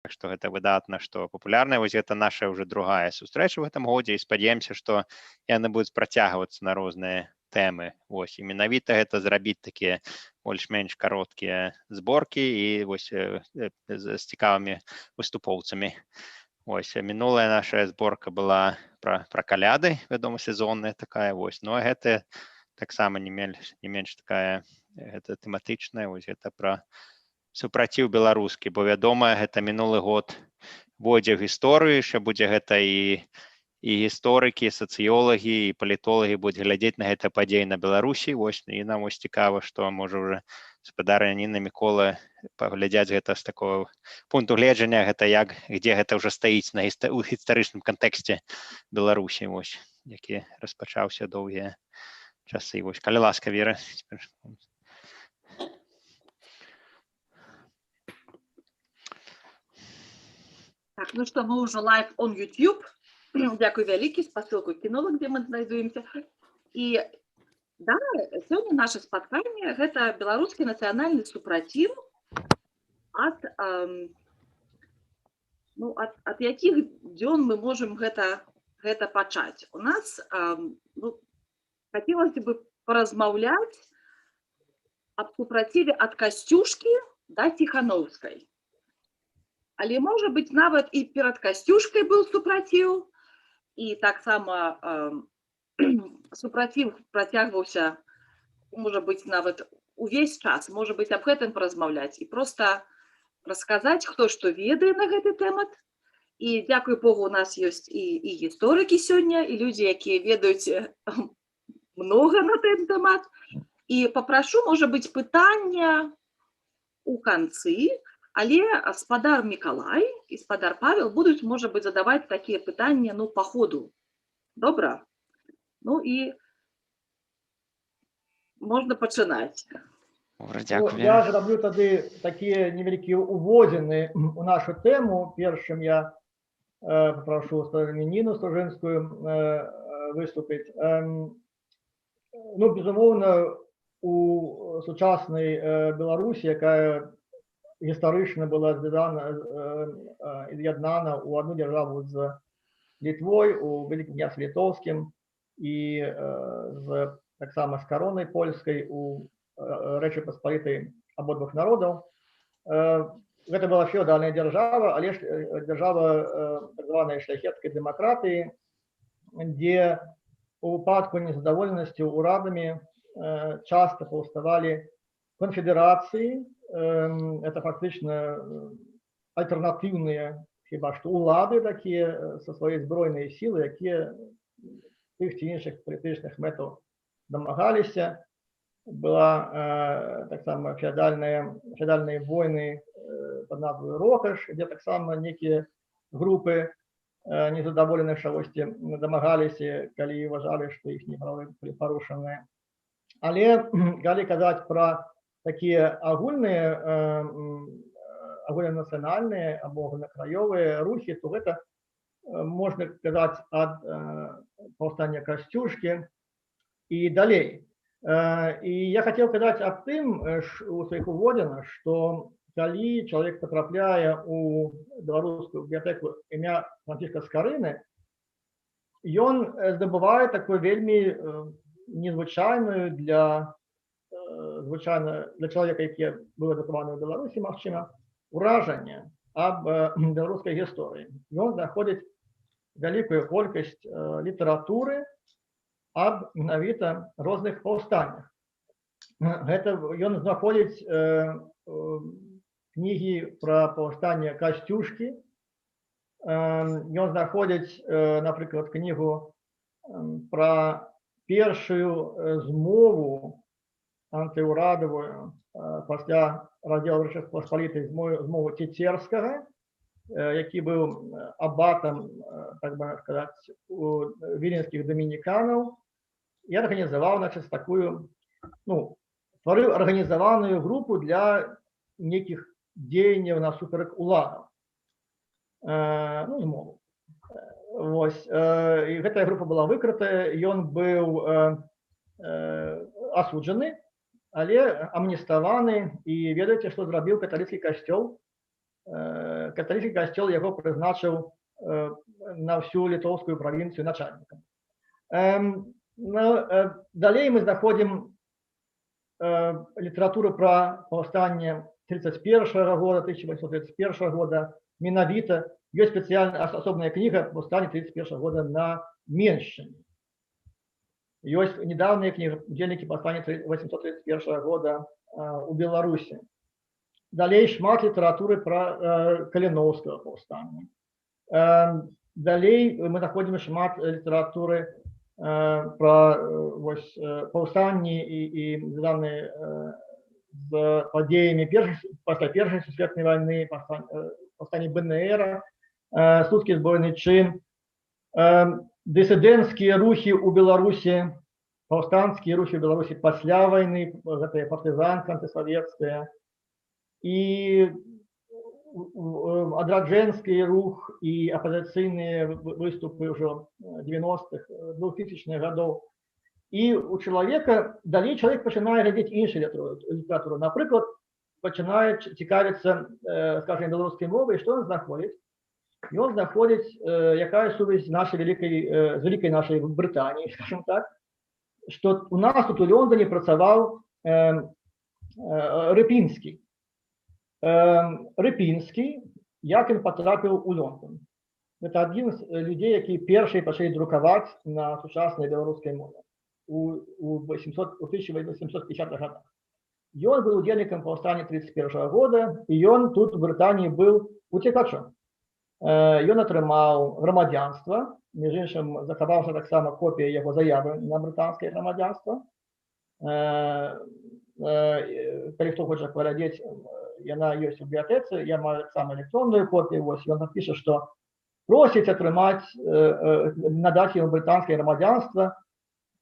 Так што гэта выдатна, што папулярная. Вось гэта наша ўжо другая сустрэча ў гэтым годзе, і спадзяемся, што яны будуць працягвацца на розныя тэмы. Вось, і менавіта гэта зрабіць такія больш-менш кароткія зборкі і вось з цікавымі выступоўцамі. Вось, мінулая наша зборка была пра каляды, вядома, сезонная такая. Вось, ну а гэта таксама не менш такая, гэта тэматычная, вось гэта пра супраціў беларускі, бо вядома, гэта мінулы год водзе гісторыі, що будзе гэта і гісторыкі, і сацыёлагі, і палітолагі будуць глядзець на гэта падзеі на Беларусі. Вось, і нам вось цікава, што можа ўжо спадарня Ніна, Мікола паглядзяць гэта з такого пункту гледжання, гэта як, дзе гэта ўжо стаіць у гістарычным кантэксце Беларусі, вось, які распачаўся доўгія часы. Вось, калі ласка, Вера. Так, ну что, мы уже live on YouTube. Дякую вялікі, спасылку кінола, где мы знайдуемся. І да, сёння наше спатканне гэта беларускі нацыянальны супраціў ад якіх дзён мы можем гэта пачаць. У нас хацелася бы паразмаўляць аб супраціве ад Касцюшкі да Ціхановскай. Але, можа быць, нават і перад Касцюшкай быў супраціў, і таксама супраціў працягваўся, можа быць, нават увесь час, можа быць, аб гэтым паразмаўляць і проста расказаць, хто што ведае на гэты тэмат. І, дзякуй Богу, у нас ёсць і гісторыкі сёння, і людзі, якія ведаюць многа на гэты тэмат. І папрашу, можа быць, пытання у канцы, але спадар Мікалай і спадар Павел будуць, можа быць, задаваць такія пытанні, па ходу. Добра? Ну і можна пачынаць. Я зраблю тады такія невялікія уводзіны у нашу тэму. Першым я папрошу Ніну Стужынскую выступіць. Безумоўна, у сучаснай Беларусі, якая гістарычна была з'яднана ў одну дзяржаву з Літвой, у Вялікім княстве Літоўскім і таксама з каронай польскай у Рэчы Паспалітай абодвух народаў. Гэта была феодальная дзяржава, але ж дзяржава так званай шляхецкай дэмакратыі, дзе у выпадку незадаволенасці урадамі часта паўставалі конфедерацыі. Это фактычна альтэрнатыўныя хіба што улады такія са сваёй збройнай сілы, якія тых ці іншых палітычных мэтаў дамагаліся. Была таксама феадальныя войны пад назвай Рокаш, дзе таксама некія групы незадаволеных чагосьці дамагаліся, калі вважалі, што іхнія правы былі парушаныя. Але калі казаць пра такія агульнанацыянальныя або агульнакраёвыя рухі, то гэта можна казаць ад паўстання Касцюшкі і далей. І я хацеў казаць аб тым у сваіх уводзінах, што калі чалавек патрапляе ў беларускую бібліятэку імя Францішка Скарыны, ён здабывае такую вельмі незвычайную для чалавека, які быў адукаваны ў Беларусі, магчыма, уражанне аб беларускай гісторыі. Ён знаходзіць вялікую колькасць літаратуры аб менавіта розных паўстаннях. Ён знаходзіць кнігі пра паўстанне Касцюшкі, ён знаходзіць, напрыклад, кнігу пра першую змову антыўрадавую пасля раздзелу Рэчы Паспалітай змову Цецерскага, які быў абатам, так бы сказаць, у віленскіх дамініканаў, і арганізаваў, такую, стварыў арганізаваную групу для нейкіх дзеянняў насуперак уладам. Змову. Вось. І гэтая група была выкрытая, ён быў асуджаны, але амніставаны, і ведаеце, што зрабіў каталіцкі касцёл? каталіцкі касцёл яго прызначыў на всю літоўскую правінцыю начальнікам. Далей мы знаходзім літаратуру пра паўстанне 31 года, 1831 года, менавіта ёсць спецыяльная асобная кніга паўстання 31 года на Меншчыне. Ёсць недавняя кніга «Удзельнікі паўстання 1831 года у Беларусі». Далей шмат літаратуры пра Каліноўскага паўстання. Далей мы знаходзім шмат літаратуры пра паўстанні і звязаныя з падзеямі пасля Першай сусветнай вайны, паўстанні БНР, Слуцкі збройны чин, дысідэнцкія рухі ў Беларусі, паўстанцкія рухі ў Беларусі пасля вайны, гэтая партызанка антысавецкая, і адраджэнскі рух і апазіцыйныя выступы ўжо 90-х, 2000-х гадоў. І у чалавека далей чалавек пачынае глядзець іншую літаратуру. Напрыклад, пачынае цікавіцца, скажем, беларускай мовай, што ён знаходзіць? Ён знаходзіць, якая сувязь з вялікай нашай Брытаніі, скажем так, што у нас тут у Лондоне працаваў Рыпінскі. Рыпінскі, як ён патрапіў у Лондон. Гэта адзін з людзей, які першыя пачалі друкаваць на сучаснай беларускай мове у 1850-х годах. Ён быў удзельнікам паўстання 31 года, і ён тут у Брытаніі быў уцекачом. Ён атрымаў грамадзянства, між іншым захаваўся таксама копія яго заявы на брытанскае грамадзянства. Калі хто хоча паглядзець, яна ёсць у бібліятэцы, я маю таксама электронную копію, ён напіша, што просіць атрымаць, надаць яму брытанскае грамадзянства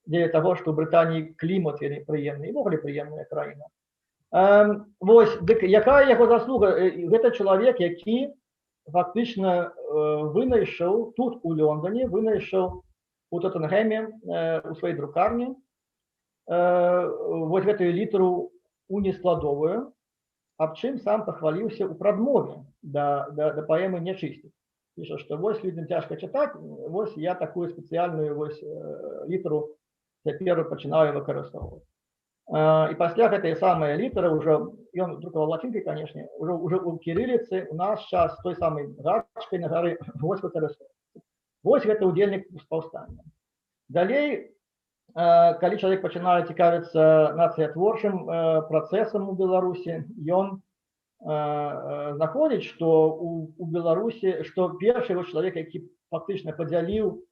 дзеля таго, што ў Брытаніі клімат вельмі прыемны, і ввогуле прыемная краіна. Дык якая яго заслуга? Гэта чалавек, які фактычна вынайшаў тут у Лондоне, вынайшаў у Тоттенгеме у сваёй друкарні гэтую літару уніскладовую, аб чым сам пахваліўся ў прадмове да паэмы «Нячысцік». Піша, што людзям цяжка чытаць, я такую спецыяльную літару цяпер пачынаю выкарыстоўваць. І пасля гэтай самай літары, ён друкаваў лацінкай, канешне, ўжо ў кірыліцы, у наш час той самай гачкай на гары выкарыстоўваецца. Гэта ўдзельнік паўстання. Далей, калі чалавек пачынае цікавіцца нацыятворчым працэсам у Беларусі, ён знаходзіць, што у Беларусі, што першы чалавек, які фактычна падзяліў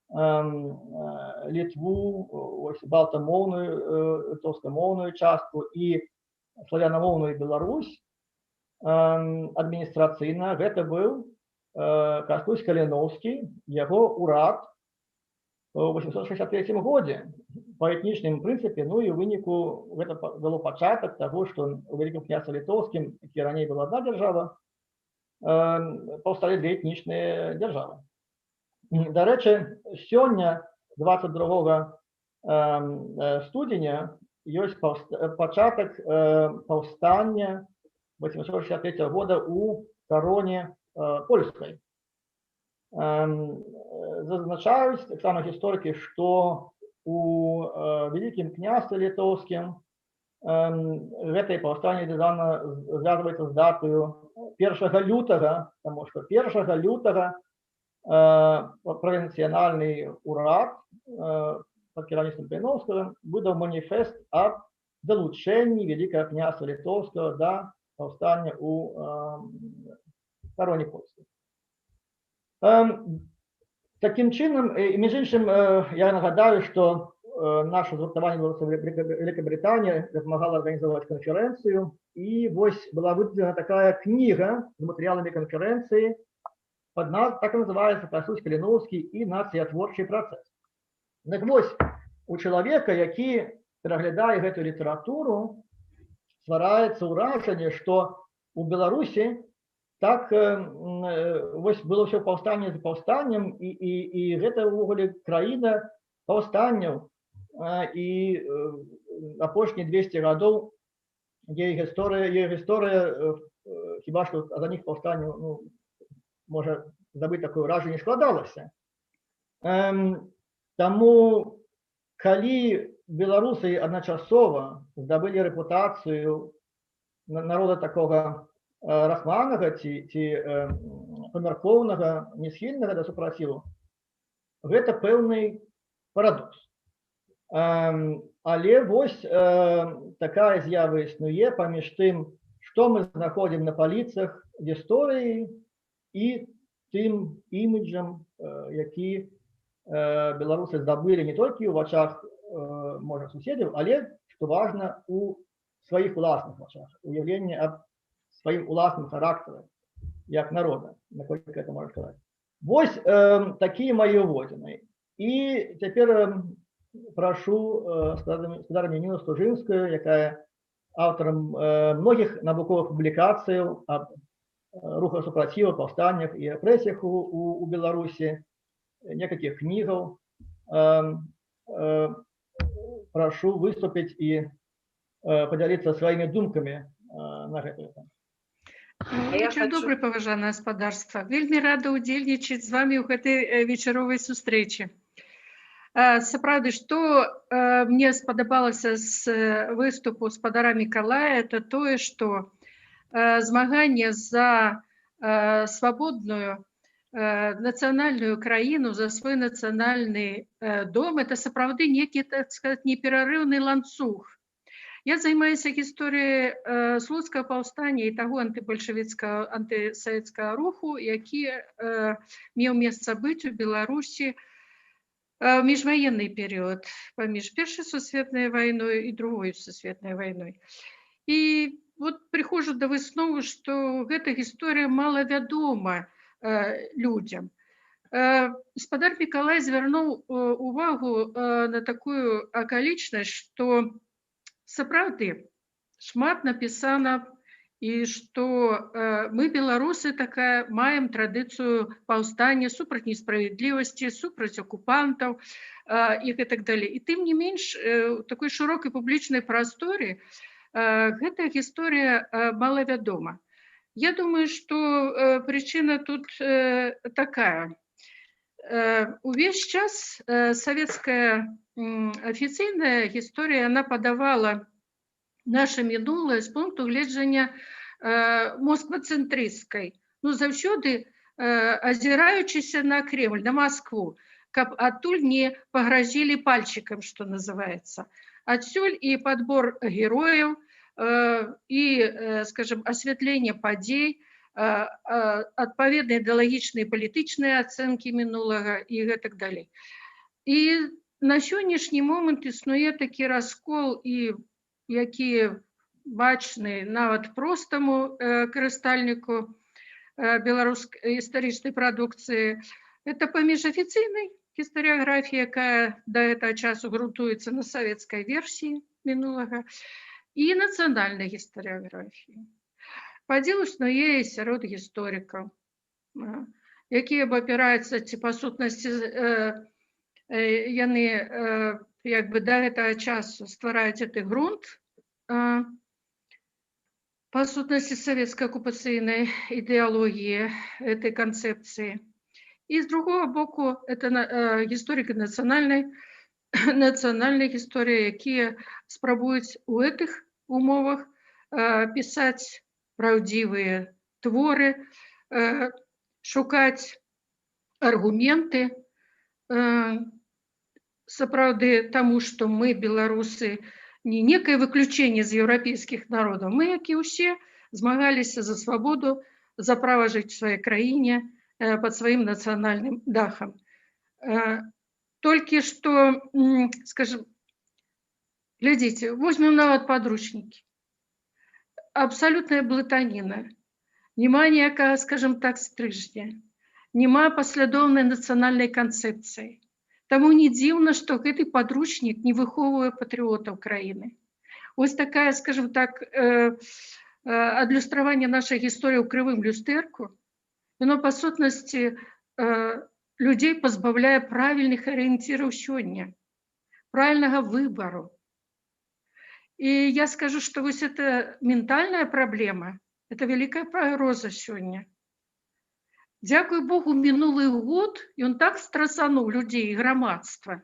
Літву, балтамоўную, літоўскамоўную частку і славянамоўную Беларусь адміністрацыйна, гэта быў Кастусь Каліноўскі, яго ўрад у 863 годзе па этнічным прынцыпе, і ў выніку гэта дало пачатак таго, што у Вялікім княстве Літоўскім, які раней была адна дзяржава, паўсталі две этнічныя дзяржавы. Дарэчы, сёння, 22 студзеня, ёсць пачатак паўстання 863 года у кароне польскай. Зазначаюць таксама гісторыкі, што у Вялікім княстве Літоўскім гэтае паўстанне звязваецца з датаю 1 лютага, таму што 1 лютага правінцыянальны ўрад пад кіраўніцтвам Каліноўскага выдаў маніфест аб далучэнні Вялікага княства Літоўскага да паўстання ў кароне польскай. Такім чынам, між іншым, я нагадаю, што наша згуртаванне Вялікабрытанія дапамагала арганізаваць канферэнцыю, і была выдадзена такая кніга з матэрыяламі канферэнцыі, так і называецца «Кастусь Каліноўскі і нацыятворчы працэс». Так у чалавека, які пераглядае гэтую літаратуру, ствараецца ўражанне, што у Беларусі так было ўсё паўстанне за паўстаннем, і гэта ўвогуле краіна паўстанняў, і апошнія 200 гадоў яе гісторыя хіба што за них паўстанне, ну, можа здабыць такое ўражанне, складалася. Таму, калі беларусы адначасова здабылі рэпутацыю народа такога рахманага ці памяркоўнага, несхільнага да супраціву, гэта пэўны парадокс. Але вось такая з'ява існуе паміж тым, што мы знаходзім на паліцах гісторыі і тым іміджам, які беларусы здабылі не толькі ў вачах, можа, суседзяў, але, што важна, у сваіх уласных вачах, уяўленне аб сваім уласным характарам, як народа, наколькі гэта можна сказаць. Вось такія мае ўводзіны. І цяпер прашу спадарню Ніну Стужынскую, якая аўтарам многіх навуковых публікацыяў аб рухах супраціву, паўстаннях і рэпрэсіях у Беларусі, некалькіх кнігаў. Прашу выступіць і падзяліцца сваімі думкамі на гэтую тэму. Вечар добры, паважанае гаспадарства. Вельмі рада ўдзельнічаць з вамі ў гэтай вечаровай сустрэчы. Сапраўды, што мне спадабалася з выступу спадара Мікалая, это тое, што змаганне за свабодную нацыянальную краіну, за свой нацыянальны дом, это сапраўды некі, так сказаць, неперарыўны ланцуг. Я займаюся гісторыяй слуцкага паўстання і таго антыбальшавіцкага, антысавецкага руху, які меў месца быць у Беларусі міжваенны перыяд паміж Першай сусветнай вайной і Другой сусветнай вайной. І вот прыходжу да высновы, што гэта гісторыя малавядома людзям. Спадар Мікалай звярнуў увагу на такую акалічнасць, што сапраўды шмат напісана, і што мы, беларусы, такая маем традыцыю паўстання супраць несправядлівасці, супраць акупантаў і гэтак далей. І тым не менш, у такой шырокай публічнай прасторы гэтая гісторыя малавядома. Я думаю, што прычына тут такая. Увесь час савецкая афіцыйная гісторыя, она падавала наша мінулае з пункту гледжання москвацэнтрысцкай. Ну, заўсёды азіраючыся на Кремль, на Москву, каб адтуль не пагразілі пальчыкам, што называецца. Адсюль і падбор герояў, і, скажем, асвятленне падзей, адпаведныя ідэалагічныя і палітычныя ацэнкі мінулага і гэтак далей. І на сённяшні момант існуе такі раскол, і які бачны нават простаму карыстальніку беларускай гістарычнай прадукцыі. Это паміж афіцыйнай гістарыяграфіяй, якая да гэтага часу грунтуецца на савецкай версіі мінулага, і нацыянальнай гістарыяграфіі. Падзел існуе сярод гісторыкаў, якія абапіраюцца, ці па сутнасці яны як бы да гэтага часу ствараюць гэты грунт па сутнасці савецкай акупацыйнай ідэалогіі, этой канцэпцыі. І з другого боку, это гісторыкі нацыянальнай гісторыі, якія спрабуюць у гэтых умовах пісаць праўдзівыя творы, шукаць аргументы, сапраўды таму, што мы, беларусы, не некае выключэнне з еўрапейскіх народаў. Мы, як і ўсе, змагаліся за свабоду, за права жыць у сваёй краіне пад сваім нацыянальным дахам. Толькі што, скажем, глядзіце, возьмем нават падручнікі. Абсалютная блытаніна. Нема ніякага, скажем так, стрыжня. Нема паслядоўнай нацыянальнай канцэпцыі. Таму не дзіўна, што гэты падручнік не выхоўвае патрыётаў краіны. Вось такая, скажем так, адлюстраванне нашай гісторыі ў крывым люстэрку, яно, па сутнасці, людзей пазбаўляе правільных арыенціраў сёння, правільнага выбару. І я скажу, што вось эта ментальная праблема, Это великая пагроза сёння. Дзякуй Богу, мінулы год ён так страсануў людзей і грамадства,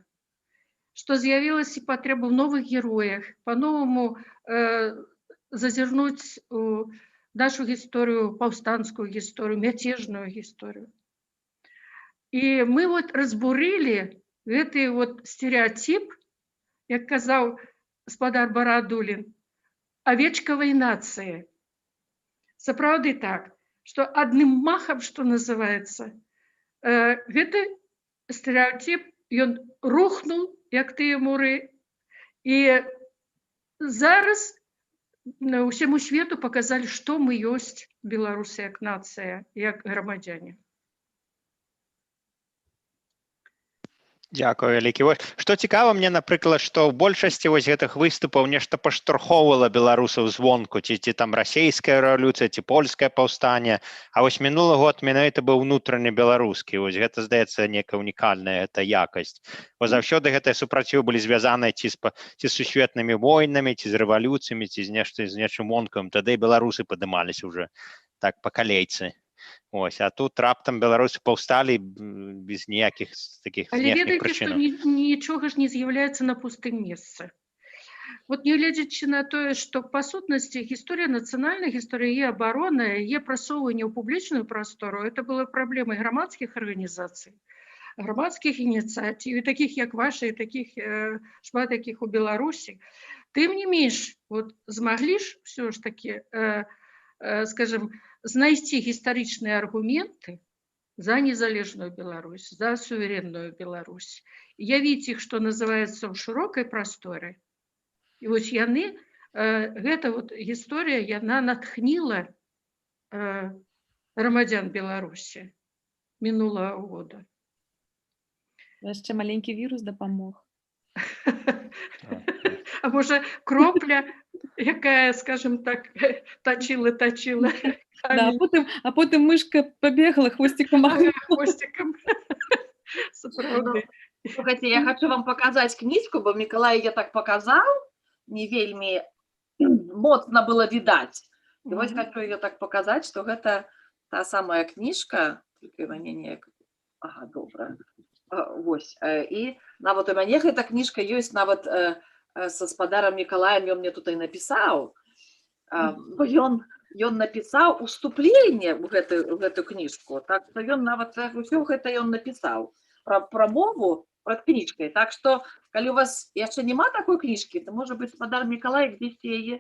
што з'явілася патрэба ў новых героях, па-новаму зазірнуць у нашу гісторыю, паўстанцкую гісторыю, мяцежную гісторыю. І мы вот разбурылі гэты вот стереотип, як казаў гаспадар Барадулін, авечкавай нацыі. Сапраўды так, што адным махам, што называецца, гэты стереотип, ён рухнуў, як тыя муры, і зараз усяму свету показалі, што мы ёсць беларусы як нацыя, як грамадзяне. Дякую вялікі. Што цікава мне, напрыклад, што ў большасці вось гэтых выступаў нешта паштурхоўвала беларусаў звонку, ці там расійская рэвалюцыя, ці польскае паўстанне, а вось мінулы год менавіта быў унутраны беларускі. Вось гэта, здаецца, некая унікальная гэта якасць. Бо заўсёды гэтыя супрацівы былі звязаныя ці з сусветнымі войнамі, ці з рэвалюцыямі, ці з нечым вонкавым. Тады беларусы падымаліся ўжо так па калейцы. Ось, а тут раптам беларусы паўсталі без ніякіх такіх знешніх прычынаў. Але ведаеце, што нічога ж не з'яўляецца на пустым месцы. Вот не глядзячы на тое, што па сутнасці гісторыя нацыянальная, гісторыя яе абарона, яе прасоўванне ў публічную прастору, это было праблемай грамадскіх арганізацый, грамадскіх ініцыятыў, такіх як ваша, і такіх шмат якіх у Беларусі. Тым не менш, вот змаглі ж ўсё ж такі, скажем, знайсці гістарычныя аргументы за незалежную Беларусь, за суверенную Беларусь, явіць іх, што называецца, ў шырокай прасторы. І вось яны, гэта вот гісторыя, яна натхніла грамадзян Беларусі мінулага года. Яшчэ маленькі вірус дапамог. А можа, кропля, якая, скажем так, точила. Да, а потым мышка побегла хвостиком. Хвостиком. Слухайте, я хочу вам показать книжку, бо Миколай я так показал, не вельми моцно было видать. И вот хочу ее так показать, что это та самая книжка, только не, ага, добра. Вось. И нават у мяне эта книжка есть, нават со спадаром Миколаем он мне тут и написал. Ён напісаў уступленне ў гэту кніжку, так што ён нават усё гэта ён напісаў пра мову прад кніжкай. Так што калі у вас яшчэ няма такой кніжкі, то можа быць спадар Миколай дзесьці яе.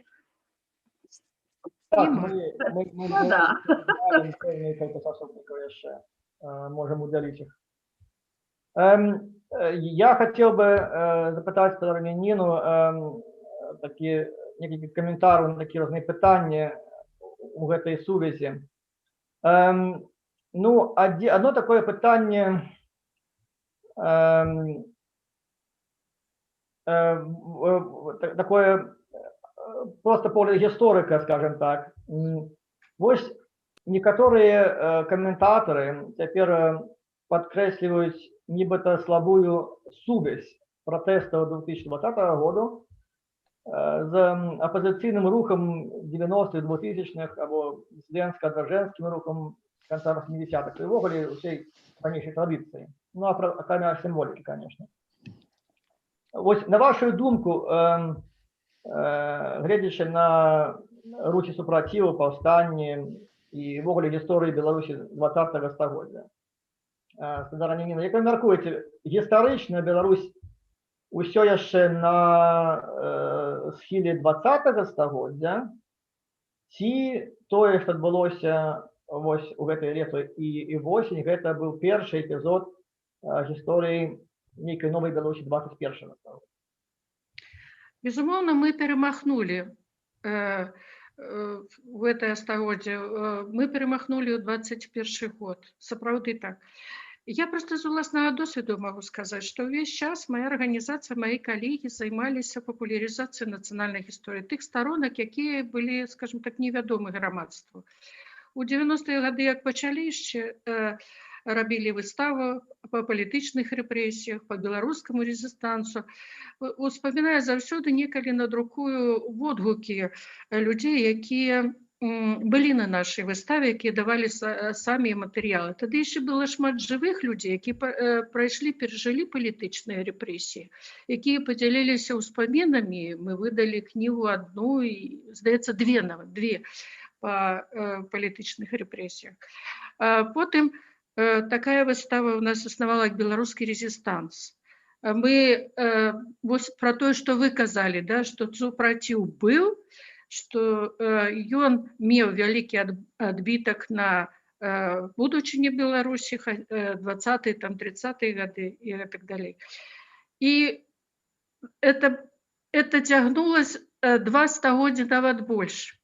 Так, мы яшчэ можем удалить их. Я хотел бы запытаць спадарню Нину такі некалькі каментараў на такія розныя пытанні у гэтай сувязі. Ну, одно такое пытанне такое просто погляд гісторыка, скажем так. Вось некаторыя каментатары цяпер падкрэсліваюць нібыта слабую сувязь пратэстаў 2020 года з апозиційним рухом 90-х, 2000-х або студентсько-адваржэнскім рухом з конца 80-х. І ввогуле усей ранейшай традыцыі. Ну, акрамя сімволікі, конечно. Ось, на вашу думку, гледзячы на рухі супраціву, паўстанні і ввогуле гісторыі Беларусі 20-го стагоддзя, спадар Ніна, як вы мяркуеце, гістарычна Беларусь усё яшчэ на схіле 20-го стагоддзя, ці тое, што адбылося вось у гэтай лето і восень, гэта быў першы эпізод гісторыі нейкай новай Беларусі 21-го стагоддзя? Безумоўна, мы перамахнулі в гэтае стагоддзе. Мы перамахнулі ў 21 год. Сапраўды так. Я просто з уласнага досведу могу сказаць, што ўвесь час моя арганізацыя, мои калегі займаліся папулярызацыяй нацыянальнай гісторыі, тых сторонак, якія былі, скажем так, невядомы грамадству. У 90-е гады, як пачалі яшчэ, рабілі выставу па палітычных рэпрэсіях, па беларускаму рэзістансу. Успамінаю заўсёды некалі надрукую водгукі людзей, якія былі на нашай выставе, якія давалі самі матэрыялы. Тады яшчэ было шмат жывых людзей, якія прайшлі, перажылі палітычныя рэпрэсіі, якія падзяліліся ўспамінамі. Мы выдалі кнігу адну і, здаецца, две па палітычных рэпрэсіях. Потым такая выстава ў нас існавала як беларускі резістанс. Мы вось пра тое, што вы казалі, да, што супраціў быў, што ён меў вялікі адбітак на будучыні Беларусі 20-е, 30-е гады і так далей. І это цягнулось 2 стагоддзя, нават больш.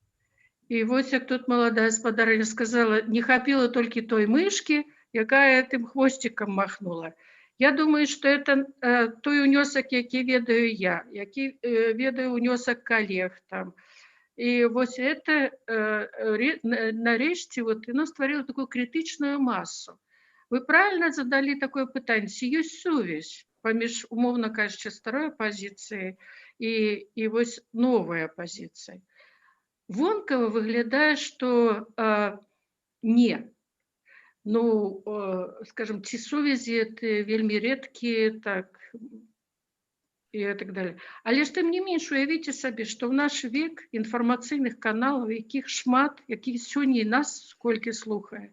І вось як тут маладая гаспадарыня сказала, не хапіла толькі той мышкі, якая тым хвосцікам махнула. Я думаю, што это той унёсак, які ведаю я, які ведаю унёсак калег там. І вось это нарэшце вот яно стварыла такую крытычную масу. Вы правильно задалі такое пытанне, ці ёсць сувязь паміж, умоўна кажучы, старой апазіцыяй і вось новай апазіцыяй. Вонкава выглядае, што не. Ну, скажем, ці сувязі это вельмі рэдкія, так, і так далее. Але ж тым не менш, уявіце сабе, што ў наш век інфармацыйных каналаў, якіх шмат, якіх сёння і нас колькі слухае,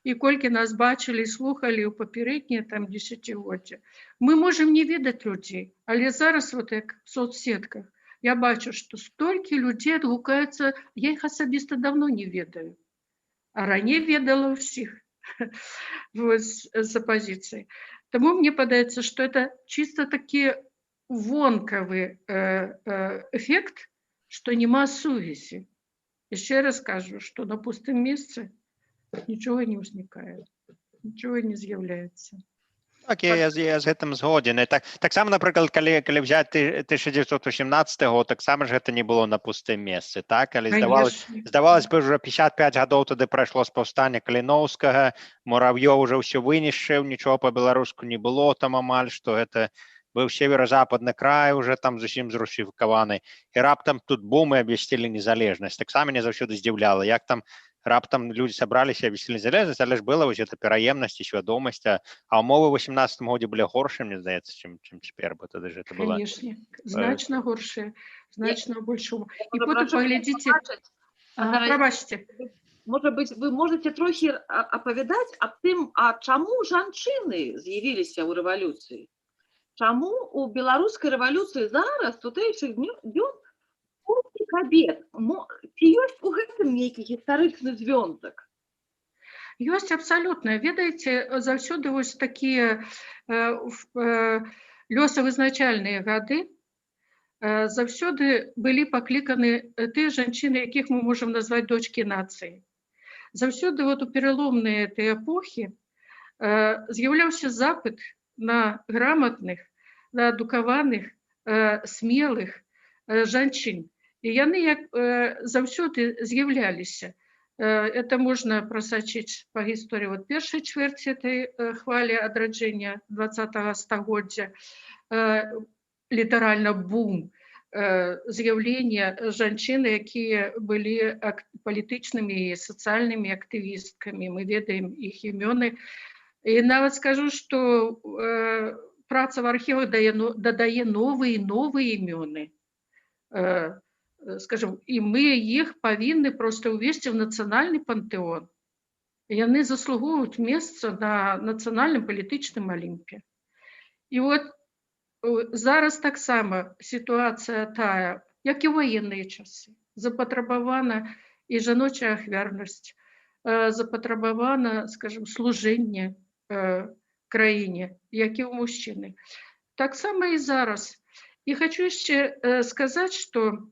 і колькі нас бачылі і слухалі ў папярэднія там дзесяцігоддзя. Мы можам не ведаць людзей, але зараз вот як в соцсетках я бачу, што столькі людзей адгукаюцца, я іх асабіста давно не ведаю, а раней ведала ўсіх з апазіцыяй. Таму мне падаецца, што это чисто такі вонкавы эфект, што няма сувязі. Яшчэ раз кажу, што на пустым месцы нічога не ўзнікае, нічога не з'яўляецца. Так, я з гэтым згоден. Таксама, напрыклад, калі взяць 1918 год, таксама ж гэта не было на пустым месцы, так? Але здавалось бы, уже 55 гадоў тады прайшло з паўстання Каліноўскага, Мурав'ёў уже ўсё вынішчыў, нічого па-беларуску не было там амаль, што гэта быў северо-западны край, уже там зусім зрусіфікаваны, і раптам тут бум і абвясцілі незалежнасць. Таксама не заўсёды здзіўляла, як там раптам людзі сабраліся, абвясцілі незалежнасць, але ж была вось эта пераемнасць і свядомасць, а ўмовы ў 18 годзе былі горшыя, мне здаецца, чым цяпер, бо тады ж это было... Конечно, значна горшыя, значна больш умоў. І потым паглядзіце... Прабачце. Может быть, вы можете трохі апавядаць аб тым, а чаму жанчыны з'явіліся ў рэвалюцыі? Чаму у беларускай рэвалюцыі зараз, тутэйшых днём, колькі кабет? Ці ёсць у гэтым нейкі гістарычны звёнтак? Ёсць абсалютна. Ведаеце, заўсёды вось такія лёсавызначальныя гады заўсёды былі пакліканы тыя жанчыны, якіх мы можам назваць дочкі нацыі. Заўсёды вот у пераломныя этой эпохі з'яўляўся запыт на грамотных, на адукаваных, смелых жанчын. І яны як заўсёды з'яўляліся. Это можна прасачыць па гісторыі вот першай чвэрці этой хвалі адраджэння 20-го стагоддзя, літаральна бум з'яўлення жанчын, якія былі палітычнымі і сацыяльнымі актывісткамі. Мы ведаем іх імёны. І нават скажу, што праца в архівах дадае новыя імёны. Скажем, і мы іх павінны проста ўвесці ў нацыянальны пантэон. Яны заслугоўваюць месца на нацыянальным палітычным алімпе. І вот зараз таксама сітуацыя тая, як і ў ваенныя часы. Запатрабавана і жаночая ахвярнасць, запатрабавана, скажем, служэнне краіне, як і ў мужчыны. Таксама і зараз. І хочу яшчэ сказаць, што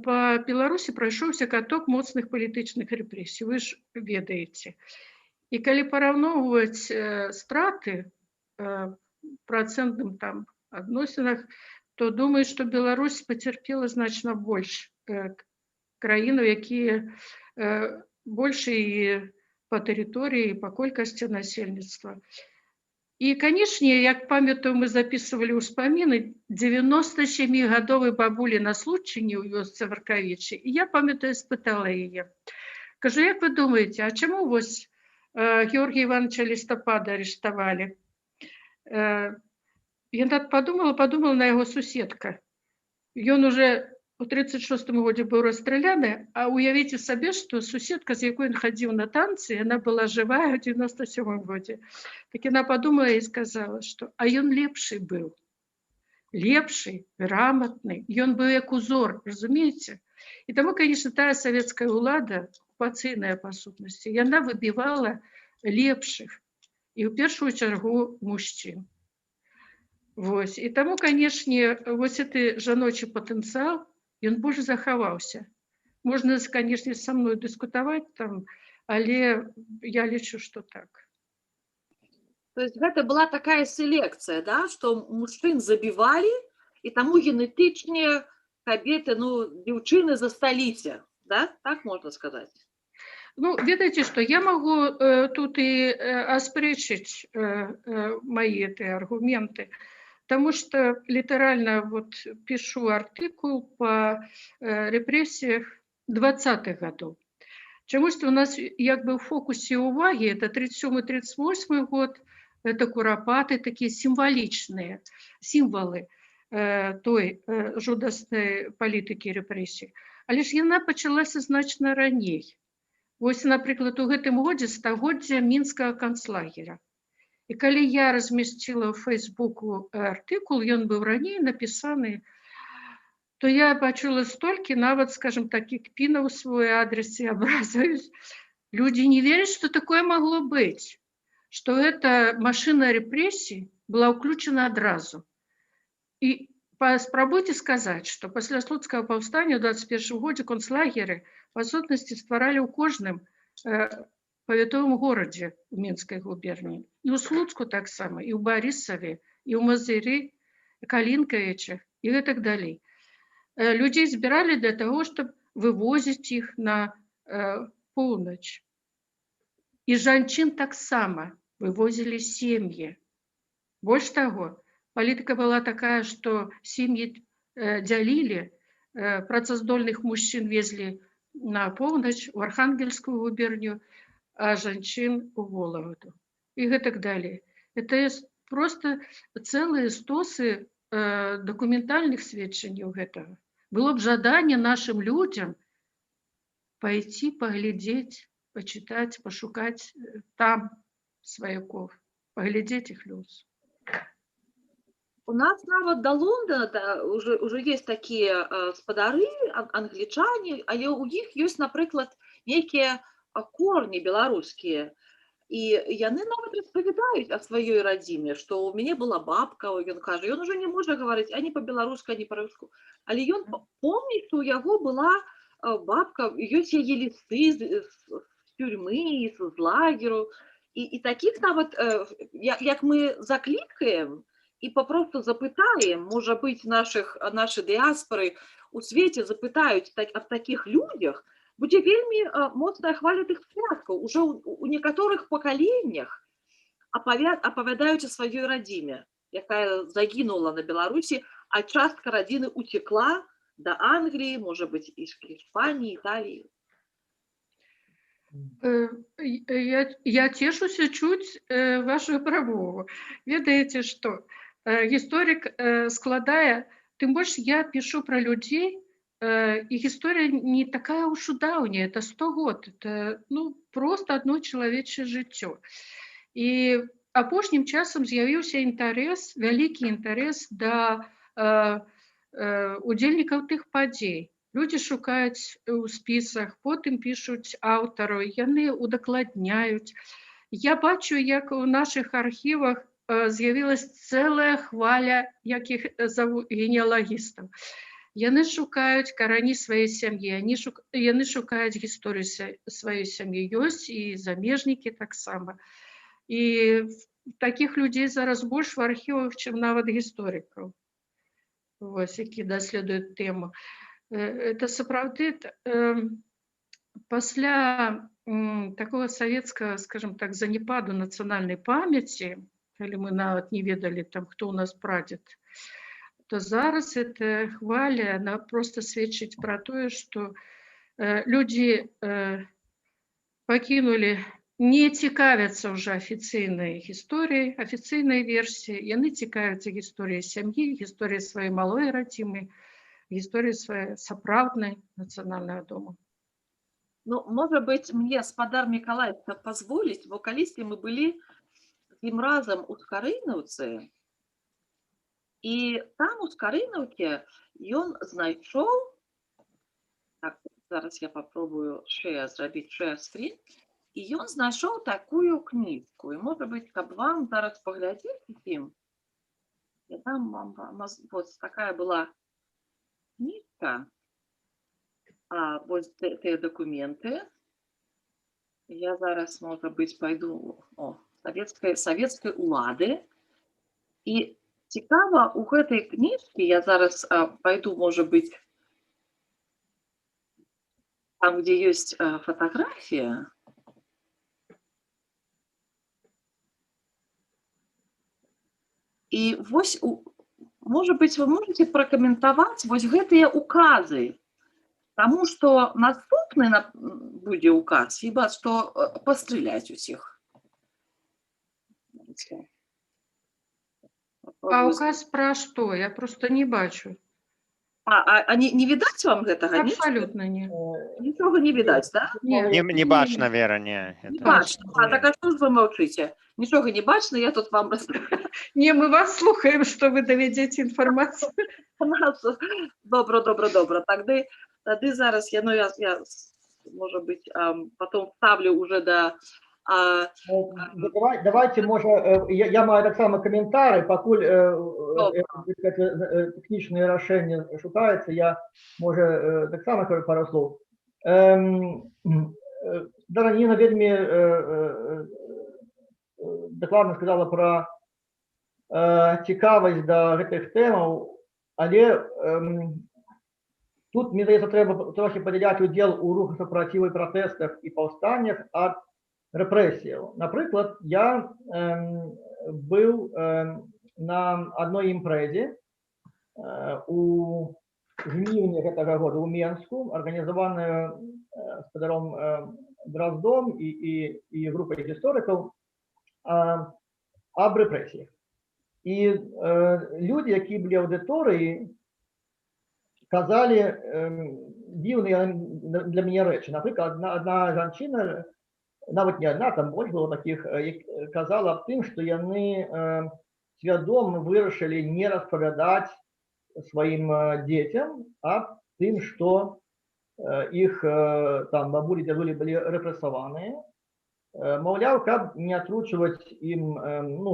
па Беларусі прайшоўся каток моцных палітычных рэпрэсій, вы ж ведаеце. І калі параўноўваць страты працэнтным там адносінах, то думаю, што Беларусь пацярпела значна больш краіну, якія больш і па тэрыторыі, і па колькасці насельніцтва. І, канешне, як памятаю, мы записывалі ўспаміны 97-гадовай бабулі на случайні ў вёсцы Варкавічы. І я, памятаю, спытала яе. Кажу, як вы думаеце, а чаму вось Георгія Івановича Лістапада арыштавалі? Яна падумала на яго суседка. Ён уже у 36-м годзе быў расстраляны, а уявіце сабе, што суседка, з якой ён хадзіў на танцы, яна была жывая ў 97-м годзе. Так яна падумала і сказала, што а ён лепшы быў. Лепшы, грамотны, ён быў як узор, разумееце? І таму, конечно, тая савецкая ўлада, акупацыйная па сутнасці, яна выбівала лепшых, і ў першую чаргу мужчын. Вось. І таму, канешне, вось гэты жаночы патэнцыял, ён больш захаваўся. Можна, канешне, са мной дыскутаваць там, але я лічу, што так. То есть гэта была такая селекцыя, да, што мужчын забівалі, і таму генетычныя кабеты, ну, дзяўчыны засталіся, да? Так можна сказаць? Ну, ведаеце, што я магу тут і аспрэчыць мои аргументы, потому что литерально вот пишу артикул по репрессиях 20-х годов. Чему что у нас как бы в фокусе уваги это 37-38 год, это куропаты, такие символичные символы той жудасной политики репрессий. Але ж яна пачалася значна раней. Вось, напрыклад, у гэтым годзе стагоддзя мінскага канцлагера. І калі я размясціла ў Фейсбуку артыкул, ён быў раней напісаны, то я пачула столькі, нават, скажем так, кпінаў свой адрес і абразаюсь. Люди не верят, что такое могло быть, что эта машина репрессий была уключена одразу. И спробуйте сказать, что после Слуцкого повстания в 21 году концлагеры по сутности стварали ў кожным павятовым горадзе в Мінскай губернии. И у Слуцку таксама, и у Борисове, и у Мазыры, Калинковичах и так далее. Людей збирали для того, чтобы вывозить их на полночь. И жанчын таксама вывозили семьи. Больше того, политика была такая, что семьи делили, працаздольных мужчин везли на полночь в Архангельскую губернию, а жанчын у Вологду. И так далее. Это просто целые стосы документальных сведчанняў гэтага. Было б жаданне нашим людям пойти, поглядеть, почитать, пошукать там сваяков, поглядеть их лёс. У нас нават до Лондона да, уже есть такие спадары, англічане, але у іх ёсць, напрыклад, некія корні беларускія. І яны нават распавядаюць о сваёй радзіме, што у мяне была бабка, ён кажа, ён уже не можа гаварыць ані па-беларуску, ані па-руску. Але ён помніць, што у яго была бабка, ёсць яе лісты з тюрьмы, з лагеру. І такіх нават, як мы заклікаем і папросту запытаем, можа быць, нашы дыаспоры у свеце запытаюць аб такіх людзях, будзе вельмі моцная хваля тых святкаў. Уже у некаторых пакаленнях апавядаюць о сваёй радзіме, якая загінула на Беларусі, а частка радзіны уцекла до Англии, можа быць, Іспаніі, Італіі. Я тешуся чуць вашу прамову. Ведаеце, што гісторык складае, тым больш я пишу про людзей, и история не такая уж и давняя, это 100 год, это просто одно человечье жыццё. И апошнім часам з'явіўся інтарэс, вялікі інтарэс да удзельнікаў тых падзей. Люди шукаюць у спісах, потым пішуць аўтару, яны удакладняюць. Я бачу, як у наших архівах з'явілась цэлая хваля, якіх заву генеалагістаў. Яны шукаюць карані сваёй сям'і, яны шукаюць гісторыю сваёй сям'і. Ёсць і замежнікі таксама. І такіх людзей зараз больш в архівах, чым нават гісторыкаў, які даследуюць тэму. Это сапраўды пасля такого савецкага, скажем так, занепаду нацыянальнай памяці, калі мы нават не ведалі там, хто ў нас прадзед, то зараз эта хваля, она просто сведчыць пра тое, што людзі пакінулі, не цікавяцца ўжо афіцыйнай гісторыяй, афіцыйнай версіяй, яны цікавяцца гісторыяй сям'і, гісторыяй сваёй малой радзімы, гісторыяй сваёй сапраўднай нацыянальнага дома. Ну, может быть, мне спадар Миколай позволить, бо калісьці мы былі ім разам у Скарынаўцы, і там у Скарынаўке ён знайшоў, так, зараз я попробую зрабіць share screen, і ён знайшоў такую кніжку. І, может быть, каб вам зараз паглядзець ім, я дам вам, вот такая была книжка, вот те документы. Я зараз, может быть, пойду советской улады. И цікава, у гэтай книжки я зараз пойду, может быть, там, где есть фотография. И вось, может быть, вы можете прокомментовать вот гэтыя указы. Потому что наступны будзе указ, хіба што пастраляць усіх. А указ пра што? Я просто не бачу. А не відаць вам гэтага? Абсолютно не. Нічога не відаць, да? Не бачна, Вера, не. Не бачна. Так а што ж вы маўчыце? Нічога не бачна, я тут вам распавядаю. Не, мы вас слухаем, што вы давядзеце інфармацыю. Добра. Тады зараз я, может быть, потом вставлю уже до... Давайте, може, я маю так само коментарі, покуль технічне рішення шукається, я, може, так само кажу пару слов. Дара Ніна вельмі докладно сказала про цікавість до гэтых тэмаў, але тут, мне здаецца, трэба трохи падзяляць удзел у рухах супраціву і пратэстах і паўстаннях ад рэпрэсіяў. Напрыклад, я быў на адной імпрэзе у жніўні гэтага года ў Менску, арганізаваная спадаром Дроздом і групай гісторыкаў аб рэпрэсіях. І людзі, якія былі аўдыторыі, казалі дзіўныя для мяне рэчы. Напрыклад, одна жанчына, нават не одна, там больш было такіх, казала аб тым, што яны свядома вырашылі не распавядаць сваім дзецям аб тым, што іх там бабулі, дзядулі былі рэпрэсаваныя. Маўляў, каб не атручваць ім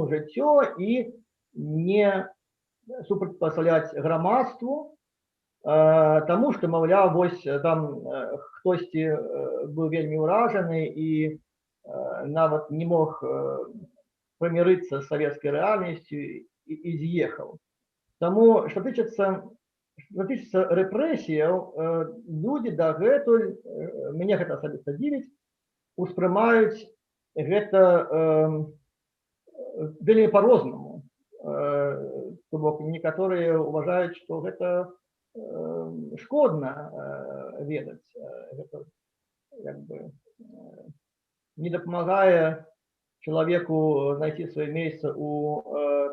жыццё і не супрацьпастаўляць грамадству, таму што, маўляў, вось там хтосьці быў вельмі ўражаны і нават не мог памірыцца з савецкай рэальнасцю і з'ехаў. Таму, што тычыцца рэпрэсіяў, людзі дагэтуль, мяне гэта асабіста дзівіць, успрымаюць гэта вельмі па-рознаму. То бок, некаторыя ўважаюць, што гэта шкодна ведаць, гэта не дапамагае чалавеку знайсці сваё месца ў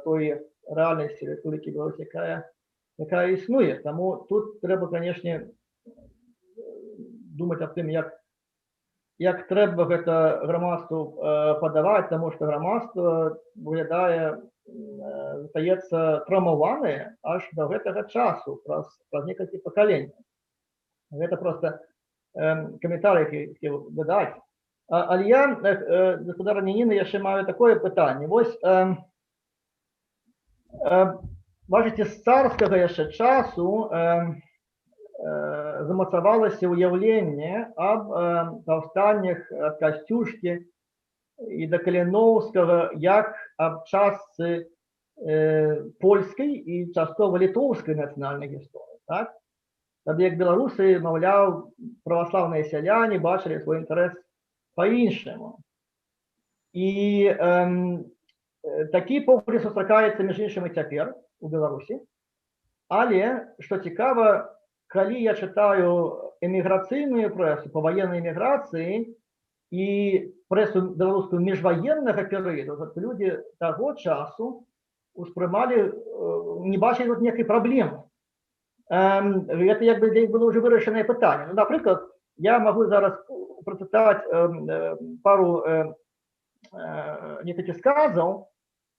той рэальнасці Рэспублікі Беларусь, якая існуе. Таму тут трэба, канешне, думаць аб тым, як трэба гэта грамадству падаваць, таму што грамадства выглядае, застаецца траўмаванае аж да гэтага часу, праз некалькі пакаленняў. Гэта проста каментар, які хацеў дадаць. Але я, гаспадара Ніна, яшчэ маю такое пытанне. Вось, бачыце, з царскага яшчэ часу замацавалася ўяўленне аб паўстаннях ад Касцюшкі і да Каліноўскага як аб частцы польскай і часткова літоўскай нацыянальнай гісторыі. Так? Тады як беларусы, маўляў, праваслаўныя сяляне бачылі свой інтарэс па-іншаму. І Такі погляд сустракаецца, між іншым, і цяпер у Беларусі. Але, што цікава, калі я чытаю эміграцыйную прэсу па ваеннай эміграцыі і прэсу беларускую міжваеннага перыяду, то людзі таго часу успрымалі, не бачылі тут некай праблемы. Гэта як бы было ўжо вырашанае пытанне. Ну, напрыклад, я магу зараз прачытаць пару некалькіх сказаў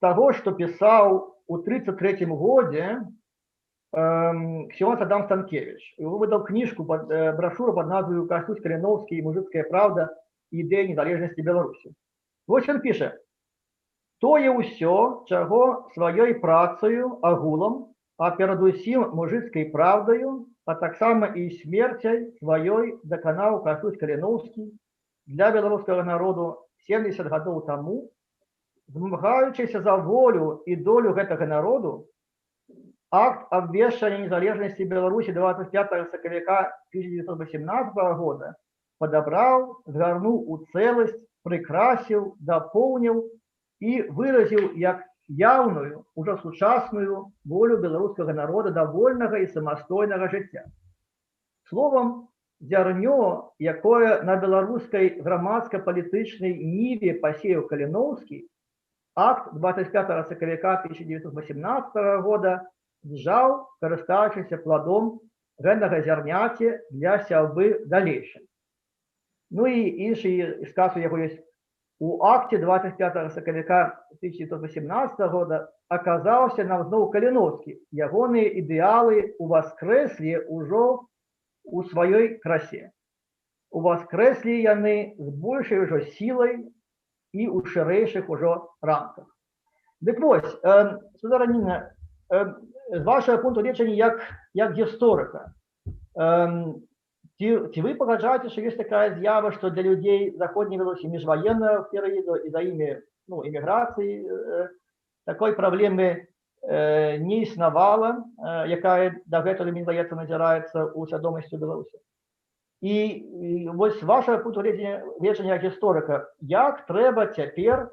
таго, што пісаў у 1933 годзе ксёндз Адам Станкевич. Ён выдаў кніжку, брашуру пад назваю «Кастусь Каліноўскі і мужыцкая правда і ідэя незалежнасці Беларусі». Вось ён піша: «Тое ўсё, чаго сваёй працаю, агулам, а перадусім мужыцкай правдаю, а таксама і смерцяй сваёй даканаў Кастусь Каліноўскі для беларускага народу 70 гадоў таму, змагаючыся за волю і долю гэтага народу, акт абвешчання незалежнасці Беларусі 25 сакавіка 1918 года падабраў, згарнуў у цэласць, прыкрасіў, дапоўніў і выразіў як яўную, ужо сучасную волю беларускага народа да вольнага і самастойнага жыцця. Словам, зярнё, якое на беларускай грамадска-палітычнай ніве пасеяў Каліноўскі, акт 25 сакавіка 1918 года зжаў, карыстаючыся пладом гэтага зярняці для сяўбы далейшай. Ну і іншы сказ у яго ёсць. У акце 25 сакавіка 1918 года аказаўся назноў Каліноўскі. Ягоныя ідэалы уваскрэслі ўжо у сваёй красе. Уваскрэслі яны з большай ужо сілай і ў шырэйшых ужо рамках. Дык вось, сударыня Ніна, з вашага пункту гледжання як гісторыка, ці вы пагаджаеце, што ёсць такая з'ява, што для людзей заходняй Беларусі міжваеннага перыяду і за імі эміграцыі такой праблемы не існавала, якая дагэтуль, мне здаецца, назіраецца ў свядомасці Беларусі? І вось з вашага пункту гледжання як гісторыка, як трэба цяпер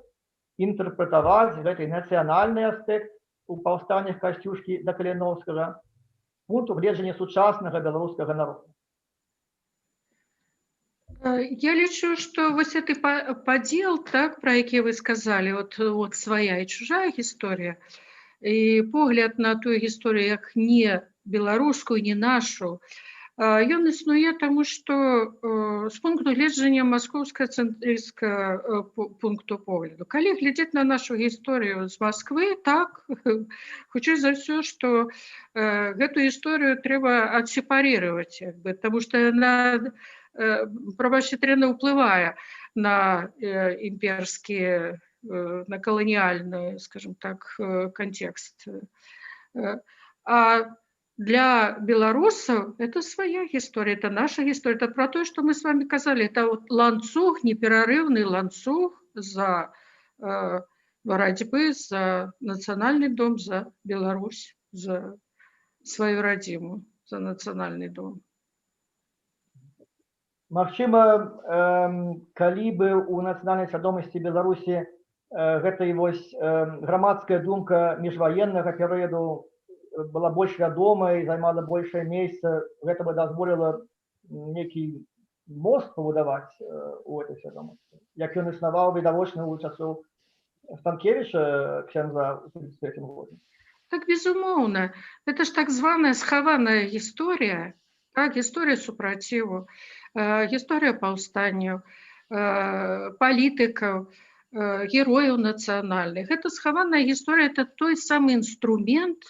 інтэрпрэтаваць гэты нацыянальны аспект у паўстаннях Касцюшкі да Каліноўскага з пункту гледжання сучаснага беларускага народа? Я лічу, што вось гэты падзел, так, пра які вы сказалі, от свая і чужая гісторыя, і погляд на тую гісторыю як не беларускую, не нашу, ён існуе таму, што з пункту гледжання маскоўска-цэнтрысцкага пункту погляду. Калі глядзець на нашу гісторыю з Масквы, так, хутчэй за ўсё, што гэту гісторыю трэба адсепарировать, таму што яна правашчытрэнна ўплывае на імперскія, на каланіяльны, скажем так, контекст. А для беларусаў это своя гісторыя, это наша гісторыя, это про тое, што мы с вами казалі, это вот ланцуг, непрерывны ланцуг за барацьбы за нацыянальны дом, за Беларусь, за сваю радзіму, за нацыянальны дом. Магчыма, калі бы у нацыянальнай свядомасці Беларусі гэтай вось грамадская думка міжваеннага перыяду была больш вядомай, займала большае месца, гэта бы дазволіла нейкі мост пабудаваць у этой свядомасці, як ён існаваў відавочна ў часоў Станкевіча, ксяндза ў 1933 годзе. Так, безумоўна, это ж так званая схаваная гісторыя, так, гісторыя супраціву, гісторыя паўстанняў, палітыкаў, герояў нацыянальных. Гэта схаваная гісторыя, это той самы інструмент,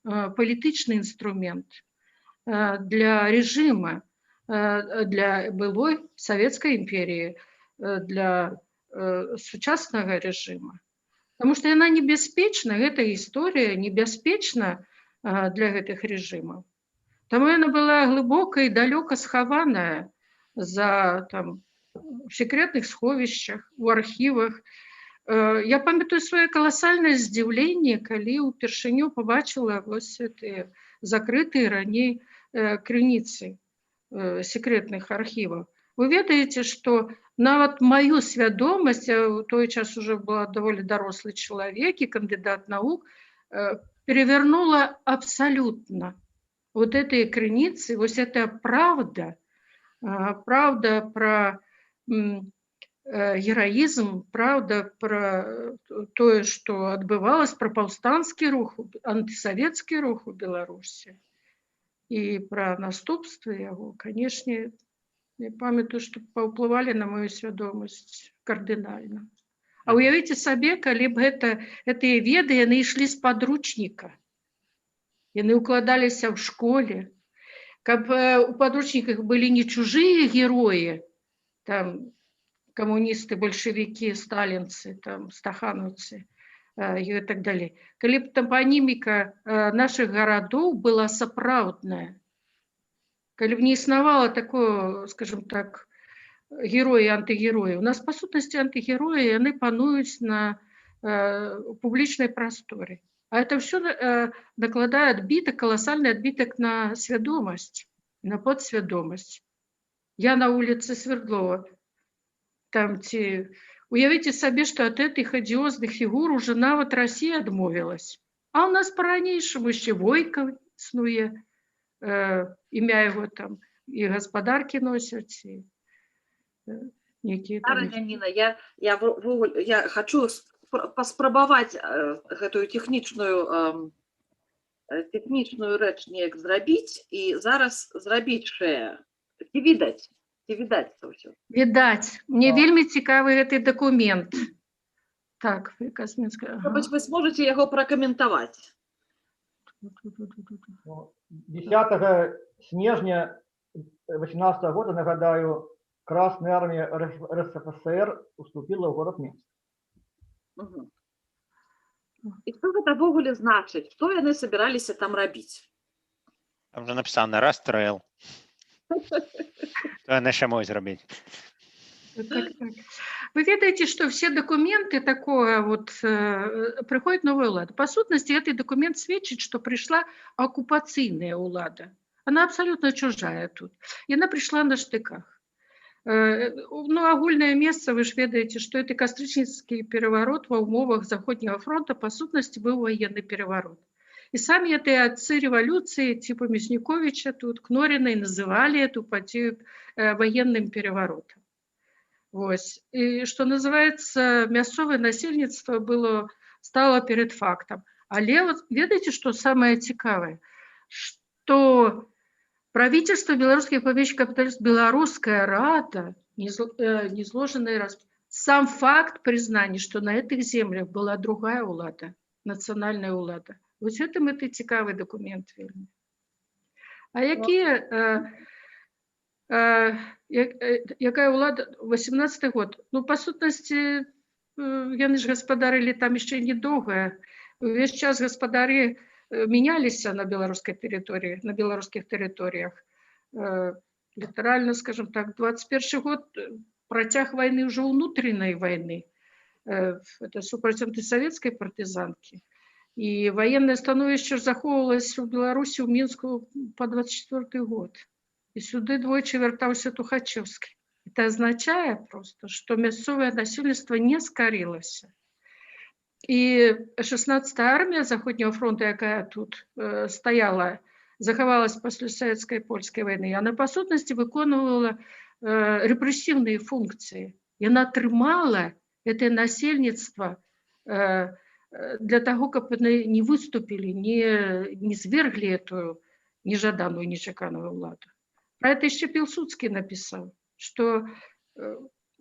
палітычны інструмент для рэжыма, для былой савецкай імперіі, для сучаснага рэжыма. Таму што яна небяспечна, гэта гісторыя небяспечна для гэтых рэжымаў. Таму яна была глыбока і далёка схаваная за там в секретных сховішчах, у архівах. Я памятаю сваё каласальнае здзіўленне, калі ўпершыню пабачыла вось гэтыя закрытыя раней крыніцы секретных архіваў. Вы ведаеце, што нават маю свядомасць, я ў той час уже была даволі дарослы чалавек і кандыдат навук, перевернула абсолютно. Вот этой крыницы, вот эта правда, правда про героизм, правда про тое, што адбывалось, про паўстанскі рух, антысавецкі рух у Беларусі і про наступствы яго, канешне, я памятаю, што паўплывалі на мою свядомасць кардынальна. А уявіце сабе, калі б гэтыя веды, яны ішлі з падручніка, яны укладаліся ў школе, каб у падручніках былі не чужыя героі, там камуністы, бальшавікі, сталінцы, там стахановцы і так далей. Калі б топаніміка наших гарадоў была сапраўдная, калі б не існавала такое, скажем так, героі і антыгероі. У нас, па сутнасці, антыгероі, яны пануюць на публічнай прасторе. А это все накладае адбітак, каласальны адбітак на свядомасць, на подсвядомасць. Я на улице Свердлова, там ці... Уявіце сабе, што ад гэтых адзіозных фігур уже нават Расія адмовілась. А у нас па-ранейшаму яшчэ Войкаў існуе, імя яго там, і гаспадаркі носяць, і некія там... Ніна, я хочу паспрабаваць гэтую тэхнічную рэч неяк зрабіць і зараз зрабіць шэя. Ці відаць это ўсё? Відаць. Мне вельмі цікавы гэты дакумент. Так, Казмінская. Может быть, вы сможете яго пракаментаваць? 10 снежня 2018 года, нагадаю, Красная армия РСФСР уступила в город Минск. І што гэта ввогуле значыць? Што яны собираліся там рабіць? Там же написано расстрел. Что яны ще можуть зробити? Вы ведаете, что все документы такое вот приходит новая улада. По сутности, этот документ свидетельствует, что пришла оккупационная улада. Она абсолютно чужая тут. И она пришла на штыках. Ну, агульное место, вы же ведаете, что это кастрычніцкі переворот во умовах Заходнего фронта, по сутности, был военный переворот. И сами эти отцы революции, типа Мясниковича, тут Кнорина, и называли эту подію военным переворотом. Вот. И, что называется, мясцовое насельніцтва стало перед фактом. Але вот, ведаете, что самое цікавое? Что правительство белорусских помещиков капиталистов, Белорусская рада, незложенный раз, сам факт признания, что на этих землях была другая улада, национальная улада. Вот это цікавий документ вельми. А якая улада? 18-й год. Ну, по сутности, яны ж гаспадарылі там еще недолго. Весь час гаспадары меняліся на белорусской территории, на белорусских территориях. Литерально, скажем так, 21 год, протяг войны уже внутренней войны. Это супраць антисоветской партизанки. И военное становище захоўвалось в Беларуси, в Минску по 24 год. И сюда двойчы вяртаўся Тухачевский. Это означает просто, что мясцовое насельніцтва не скорилось. И 16-я армия Заходнего фронта, якая тут стояла, заховалась после советской и польской войны, она по сутности выконывала репрессивные функции. И она трымала это насельніцтва для того, каб яны не выступили, не свергли эту нежаданную, нечаканую владу. Про это еще Пилсудский написал, что,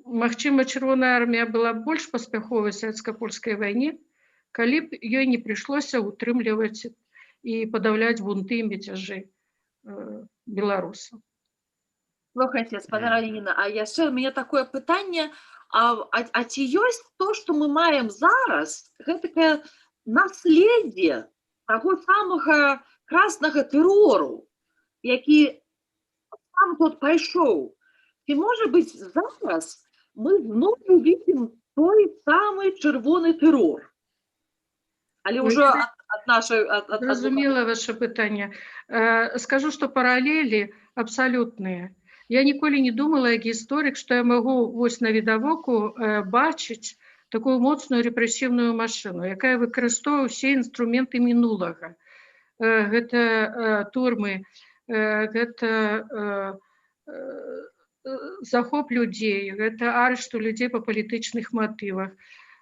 магчыма, Чырвоная армия была больш паспяховай в советско-польской войне, калі б ёй не пришлось утрымліваць и подавлять бунты и мятежи белорусов. Слухайте, спадарня Ніна, а яшчэ у меня такое пытанне, а ці ёсць то, што мы маем зараз, гэтакае наследие таго самага краснага тэрору, які сам тут пайшоў. Ці можа быць зараз мы зноў увидим той самый чырвоны тэрор? Але уже от нашей... Разумела ваше пытанне. Скажу, что параллели абсолютные. Я ніколі не думала, як гісторык, што я магу вось навідавоку бачыць такую моцную рэпрэсіўную машыну, якая выкарыстоўвае ўсе інструменты мінулага. Гэта турмы, гэта захоп людзей, гэта арышту людзей па палітычных матывах.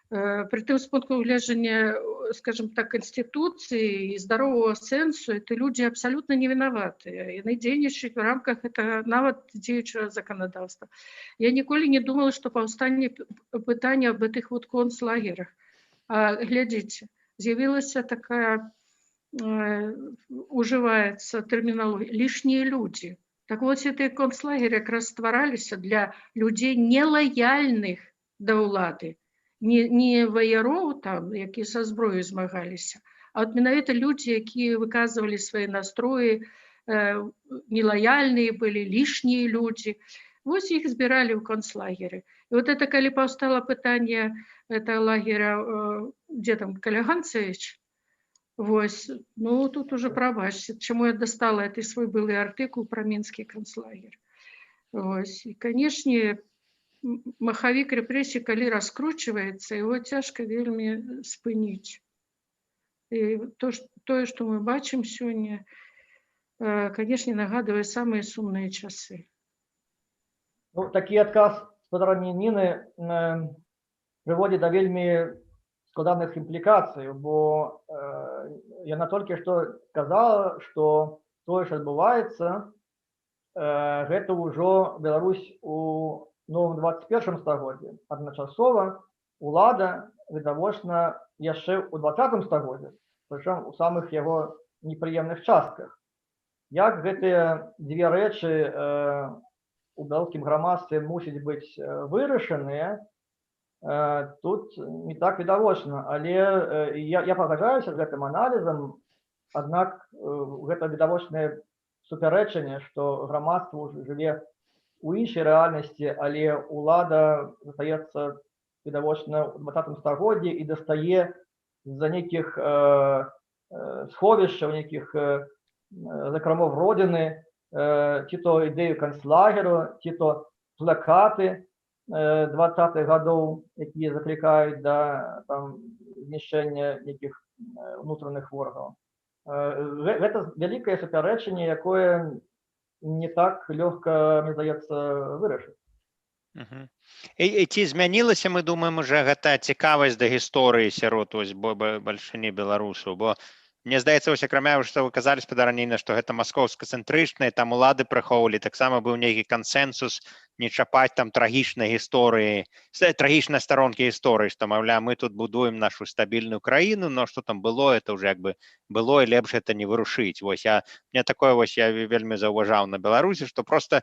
Притым, з пункту гледжання, скажем так, Конституцыі і здаровага сэнсу, это людзі абсалютна не вінаватыя. Яны дзейнічаюць у рамках гэтага нават дзеючага заканадаўства. Я ніколі не думала, што паўстане пытанне аб гэтых вот концлагерах. А глядзіце, з'явілася такая, ужываецца тэрміналогія, лішнія людзі. Так вот, гэтыя концлагеры якраз ствараліся для людзей нелаяльных да ўлады. Не ваяроў там, які са зброёй змагаліся, а от менавіта людзі, якія выказвалі свае настроі, нелаяльныя былі, лішнія людзі. Вось іх збіралі ў концлагеры. І вот это, калі паўстала пытанне этого лагеря, дзе там, каля Ганцевіч, вось, ну, тут уже прабачце, чаму я дастала гэты свой былы артыкул пра мінскі концлагер. Вось, і, канешне, махавік рэпрэсій, калі раскручваецца, яго цяжка вельмі спыніць. І тое, што мы бачым сёння, канешне, нагадвае самыя сумныя часы. Ну, такі адказ спадарні Ніны прыводзіць да вельмі складаных імплікацый, бо яна толькі што сказала, што тое, што адбываецца, гэта ўжо Беларусь у новым 21 стагоддзі. Адначасова ўлада, відавочна, яшчэ ў 20 стагоддзі, прычым у самых яго непрыемных частках. Як гэтыя дзве рэчы у беларускім грамадстве мусяць быць вырашаныя, тут не так відавочна, але я пагаджаюся з гэтым аналізам, аднак гэта відавочнае супярэчанне, што грамадства жыве у іншай рэальнасці, але ўлада застаецца відавочна ў 20 стагоддзі і дастае з-за нейкіх сховішчаў, нейкіх закромов родины, ці то ідэю канцлагеру, ці то плакаты 20-х гадоў, якія заклікаюць да знішчэння нейкіх унутраных ворагаў. Гэта вялікае супярэчанне, якое не так лёгка, мне здаецца, вырашыць. І ці змянілася, мы думаем, уже гэта цікавасць да гісторыі сярод бальшыні беларусаў, бо мне здаецца, вось акрамя, што вы казалі, спадарніна, што гэта маскоўска-цэнтрычнае, там улады прыхоўвалі, таксама быў нейкі кансэнсус не чапаць там трагічнай гісторыі, трагічнай старонкі гісторыі, што, маўляў, мы тут будуем нашу стабільную краіну, но што там было, это ўжо як бы было, і лепш гэта не вырушыць. Вось мне такое вось я вельмі заўважаў на Беларусі, што просто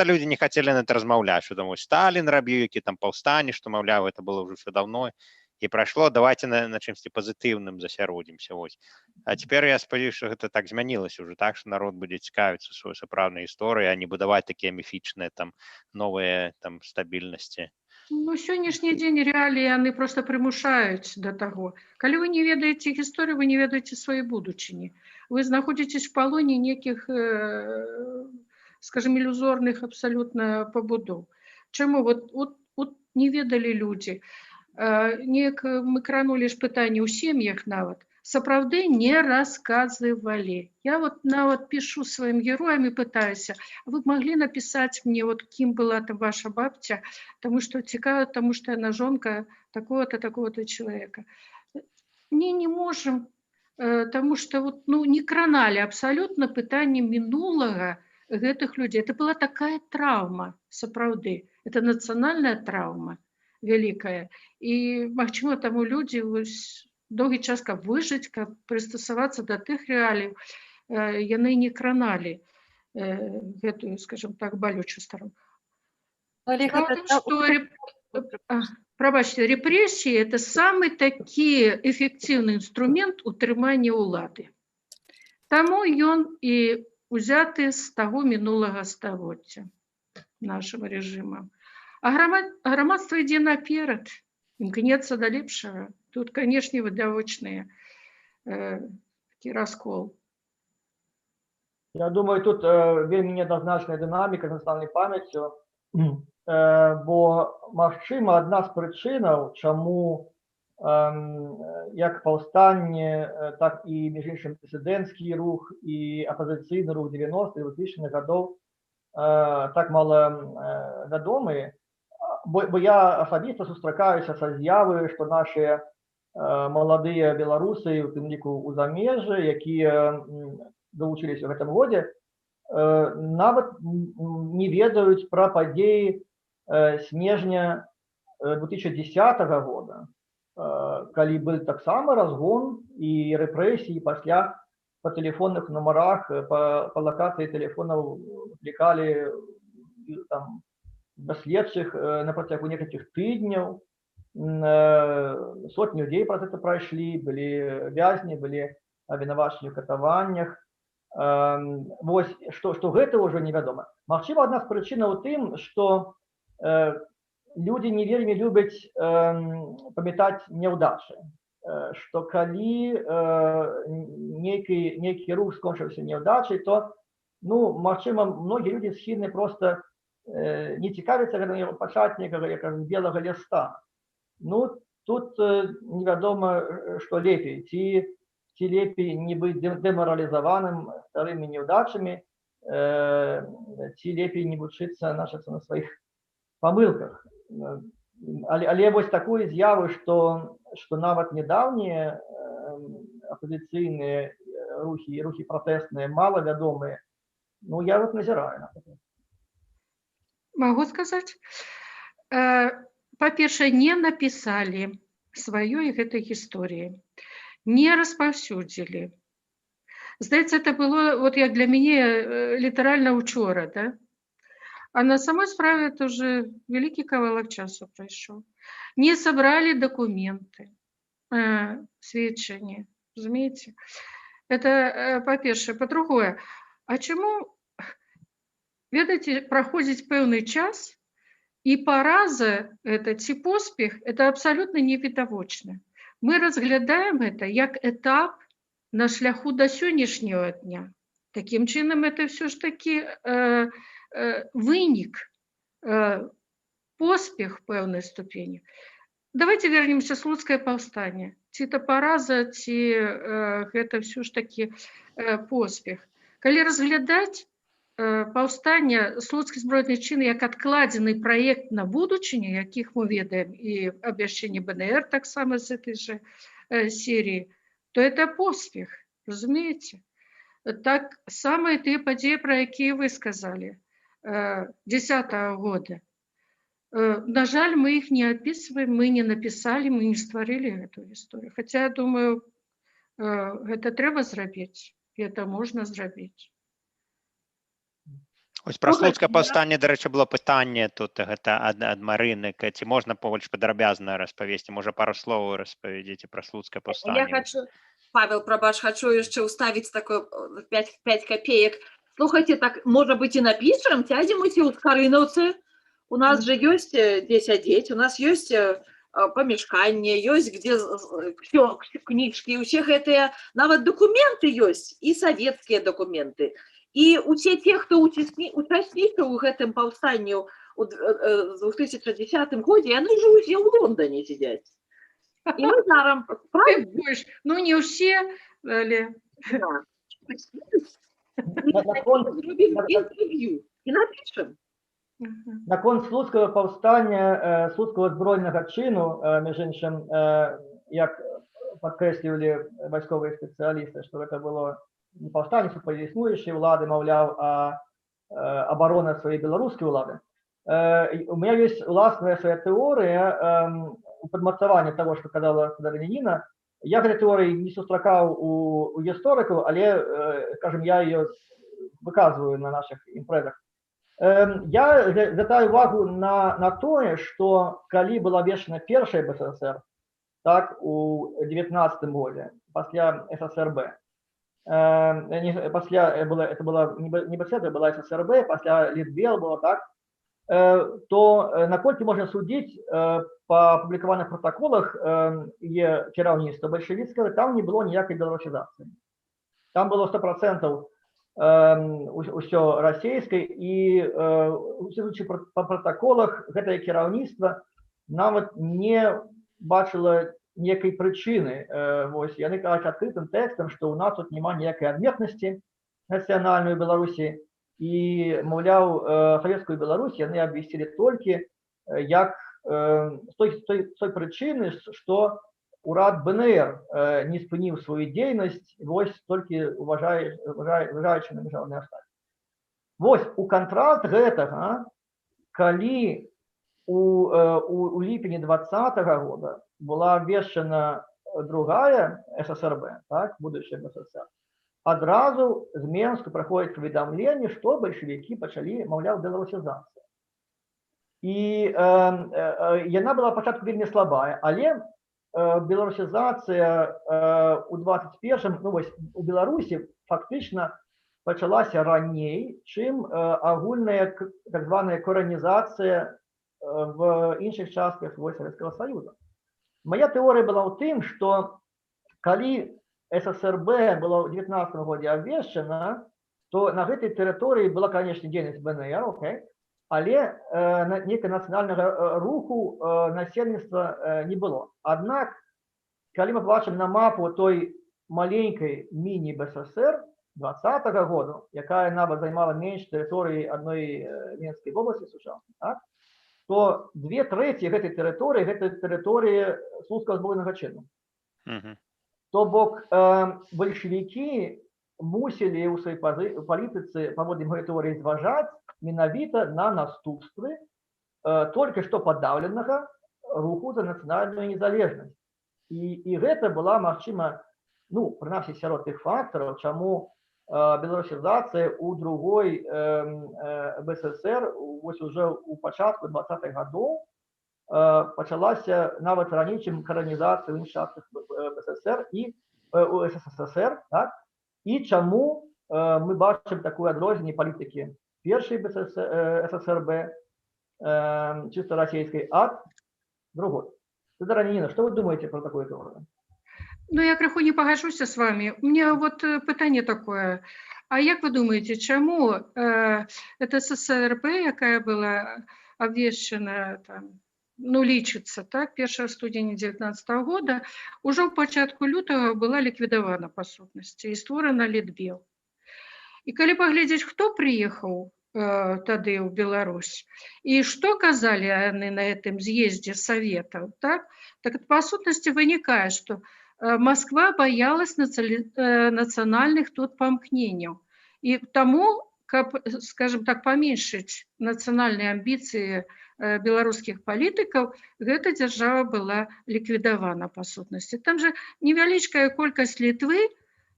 людзі не хацелі на гэта размаўляць, што там Сталін рабіў, які там паўстане, што, маўляў, это было ўжо ўсё даўно і прайшло, давайте на чымсьці пазітыўным засяродзімся. А цяпер я спадзяюся, што гэта так змянілася ўжо, так, што народ будзе цікавіцца сваёй сапраўднай гісторыяй, а не будаваць такія міфічныя там новыя там стабільнасці. Ну, сённяшні дзень рэаліі яны проста прымушаюць да таго. Калі вы не ведаеце гісторыю, вы не ведаеце сваёй будучыні. Вы знаходзіцесь в палоне нейкіх, скажем, ілюзорных абсалютна пабудоў. Чаму? Вот не ведалі людзі. Неяк мы кранулі ж пытанне ў сем'ях нават. Сапраўды не расказывалі. Я вот нават пишу сваім героям і пытаюся, вы б маглі напісаць мне, вот кім была там ваша бабця, таму што цікава, таму што яна жонка такого-то, такого-то чалавека. Не можам, таму што вот, ну, не краналі абсалютна пытанне мінулага гэтых людзей. Это была такая траўма, сапраўды. Это нацыянальная траўма вялікая. І, магчыма, таму людзі доўгі час, каб выжыць, каб прыстасавацца да тых рэалій, яны не краналі гэтую, скажем так, балючую старонку. Прабачце, рэпрэсіі – это самы такі эфектыўны інструмент утрымання ўлады. Таму ён і узяты з таго мінулага стагоддзя нашым рэжымам. А грамадства ідзе наперад, імкнецца да лепшага. Тут, канешне, відавочны такі раскол. Я думаю, тут вельмі неадназначная дынаміка з нацыянальнай памяццю, бо, магчыма, адна з прычынаў, чаму як паўстанне, так і, між іншым, дысідэнцкі рух і апазіцыйны рух 90-х і 2000-х гадоў так мала вядомыя, бо я асабіста сустракаюся са з'явы, што нашыя маладыя беларусы, у тым ліку ў замежжы, якія далучыліся ў гэтым годзе, нават не ведаюць пра падзеі снежня 2010 года, калі быў таксама разгон і рэпрэсіі пасля па тэлефонных нумарах, па лакацыі тэлефонаў клікалі там да следчых на працягу некалькіх тыдняў, сотні людзей праз гэта прайшлі, былі вязні, былі абвінавачаны ў катаваннях. Вось, што гэта ўжо невядома. Магчыма, адна з прычынаў у тым, што людзі не вельмі любяць памятаць няўдачы, што калі нейкі рух скончыўся няўдачай, то, магчыма, многія людзі схільны проста не цікавіцца гэтым пачатнікам, як белага ліста. Тут невядома, што лепей, ці лепей не быць дэмаралізаваным старымі няўдачамі, ці лепей не вучыцца на сваіх памылках. Але вось такую з'яву, што нават нядаўнія апазіцыйныя рухі пратэсныя мала вядомыя, я вот назіраю. Могу сказаць? Па-першае, не напісалі сваёй гэтай гісторыі, не распаўсюдзілі. Здаецца, это было, вот як для мяне, літаральна учора, да? А на самой справе это уже великий кавалак часу пройшоў. Не собрали документы, сведчання, разумеете? Это по-першае. По-другое, а чему, ведаете, проходзіць пэўны час, и параза, ці поспех, это абсолютно невідавочна. Мы разглядаем это як этап на шляху до сённяшняга дня. Таким чынам, это все ж таки вынік, поспех пэўнай ступені. Давайте вернемся в Слуцкае паўстанне. Ці это параза, ці гэта все ж таки поспех. Калі разглядаць паўстання, Слуцкі збройны чин як адкладзены праект на будучыню, якіх мы ведаем, і абвяшчэнне БНР таксама з этой же серии, то это поспех, разумеете? Так самые тыя падзеі, пра якія вы сказали, 10-го года. На жаль, мы их не описываем, мы не написали, мы не створили эту историю. Хотя, я думаю, это трэба зрабіць, и это можно зрабіць. Ось пра Слуцкае паўстанне, дарэчы, было пытанне тут, гэта ад Марыны, ці можна больш падрабязна распавесці, можа, пару словаў распавядзеце пра Слуцкае паўстанне. Я хочу, Павел, прабач, хочу яшчэ ўставіць такое 5 копеек. Слухайте, так, может быть, и напишем, сядем эти вот Карыновцы. У нас же есть где сидеть, у нас есть помешкание, есть где книжки, у всех это, нават документы есть, и советские документы. И у всех тех, кто участнічаў у гэтым паўстанню у 2010 годзе, яны же ўсе ў Лондоне сидят. И мы зараз... Ну, не все, але... И напишем. Наконт Слуцкага паўстання, Слуцкага збройнага чыну, між іншым, як падкрэслівалі вайсковыя спецыялісты, што гэта было не паўстанне супраць існуючай улады, маўляў, а абарона сваёй беларускай улады. У меня есть уласная свая тэорыя падмацавання таго, што казала Ніна. Я гэтай тэорыі не сустракаў у гісторыкаў, але, скажем, я ее выказваю на наших імпрэзах. Я звяртаю увагу на тое, што калі была абвешчана першая БССР, так, у 19 годзе, пасля ССРБ, пасля это была не БССР, была ССРБ, пасля Літвел было так, то наколькі можна судзіць па апублікаваных протаколах кіраўніцтва бальшавіцкага, там не было ніякай беларусізацыі. Там было 100% ўсё расійскай, і судзячы па пратаколах, гэтае кіраўніцтва нават не бачыла некай прычыны. Вось, яны кажуць адкрытым тэкстам, што ў нас тут няма ніякай адметнасці нацыянальнай Беларусі, і, маўляў, савецкую Беларусь яны абвесцілі толькі як з той прычыны, што урад БНР не спыніў сваю дзейнасць, вось толькі уважаючы на міжнародныя абставіны. Вось, у кантраст гэтага, калі у ліпені 2020 года была абвешчана другая ССРБ, так, будущая СССР, адразу з Менску праходзіць паведамленне, што бальшавікі пачалі, маўляў, беларусізацыю. І яна была пачатку вельмі слабая, але беларусізацыя у 21-м, ну вось, у Беларусі фактычна пачалася раней, чым агульная так званая коранізацыя в іншых частках Савецкага Саюза. Моя тэорыя была ў тым, што калі ССРБ была ў 19 годзе абвешчана, то на гэтай тэрыторыі была, канешне, дзейнасць БНР, окей, але нейкага нацыянальнага руху насельніцтва не было. Аднак, калі мы бачым на мапу той маленькай міні-БССР 20-го году, якая нават займала менш тэрыторыі адной Менскай вобласці сучаснай, так, то 2/3 гэтай тэрыторыі гэта тэрыторыі слуцкага збройнага чыну. То бок бальшавікі мусілі ў сваёй палітыцы паводле моей тэорыі зважаць менавіта на наступствы толькі што падаўленага руху за нацыянальную незалежнасць. І гэта была, магчыма, ну, прынамсі сярод тых фактараў, чаму беларусізацыя ў другой БССР вось уже ў пачатку 20-х гадоў пачалася нават раней, чым каранізацыя ў іншых частках БССР і у СССР, так? І чаму мы бачым такое адрозненне палітыкі першай ССРБ, чисто расійскай, ад другой. Федора Ніна, что вы думаете про такое теорию? Ну, я крыху не пагажуся с вами. У меня вот пытанне такое. А як вы думаете, чаму это ССРБ, якая была абвешчана, там, ну, лічыцца, так, 1 студзеня 19 года, уже ў пачатку лютага была ліквідавана па сутнасці і створана Літбел. І калі паглядзець, хто прыехаў тады ў Беларусь, і што казалі яны на гэтым з'ездзе саветаў, так, так па сутнасці вынікае, што Москва боялась национальных тут помкнений. И тому, как, скажем так, поменьшить национальные амбиции белорусских политиков, эта держава была ликвидована по сутности. Там же невеличкая колькость Литвы,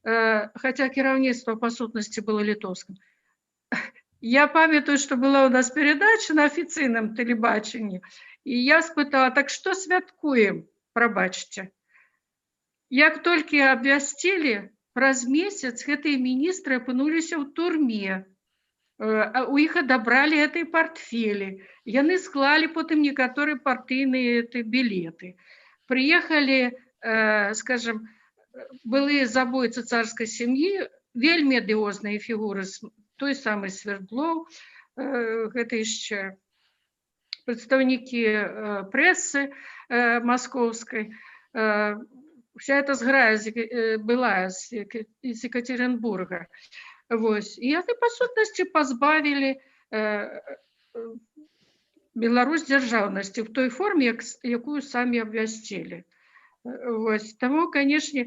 хотя кіраўніцтва по сутности было литовским. Я памятаю, что была у нас передача на официальном телебачении, и я спытала, так что святкуем, пробачьте. Як толькі абвясцілі, праз месяц гэтыя міністры апынуліся ў турме. У іх адабралі гэтай партфелі. Яны склалі потым некаторыя партыйныя білеты. Прыехалі, скажем, былыя забойцы царскай сям'і, вельмі адыозныя фігуры, той самы Свердлов, гэта яшчэ прадстаўнікі прэсы маскоўскай. Вся эта зграя была из Екатеринбурга. Вось. И они, по сутности, позбавили Беларусь державности в той форме, якую сами обвястили. Вось. Тому, конечно,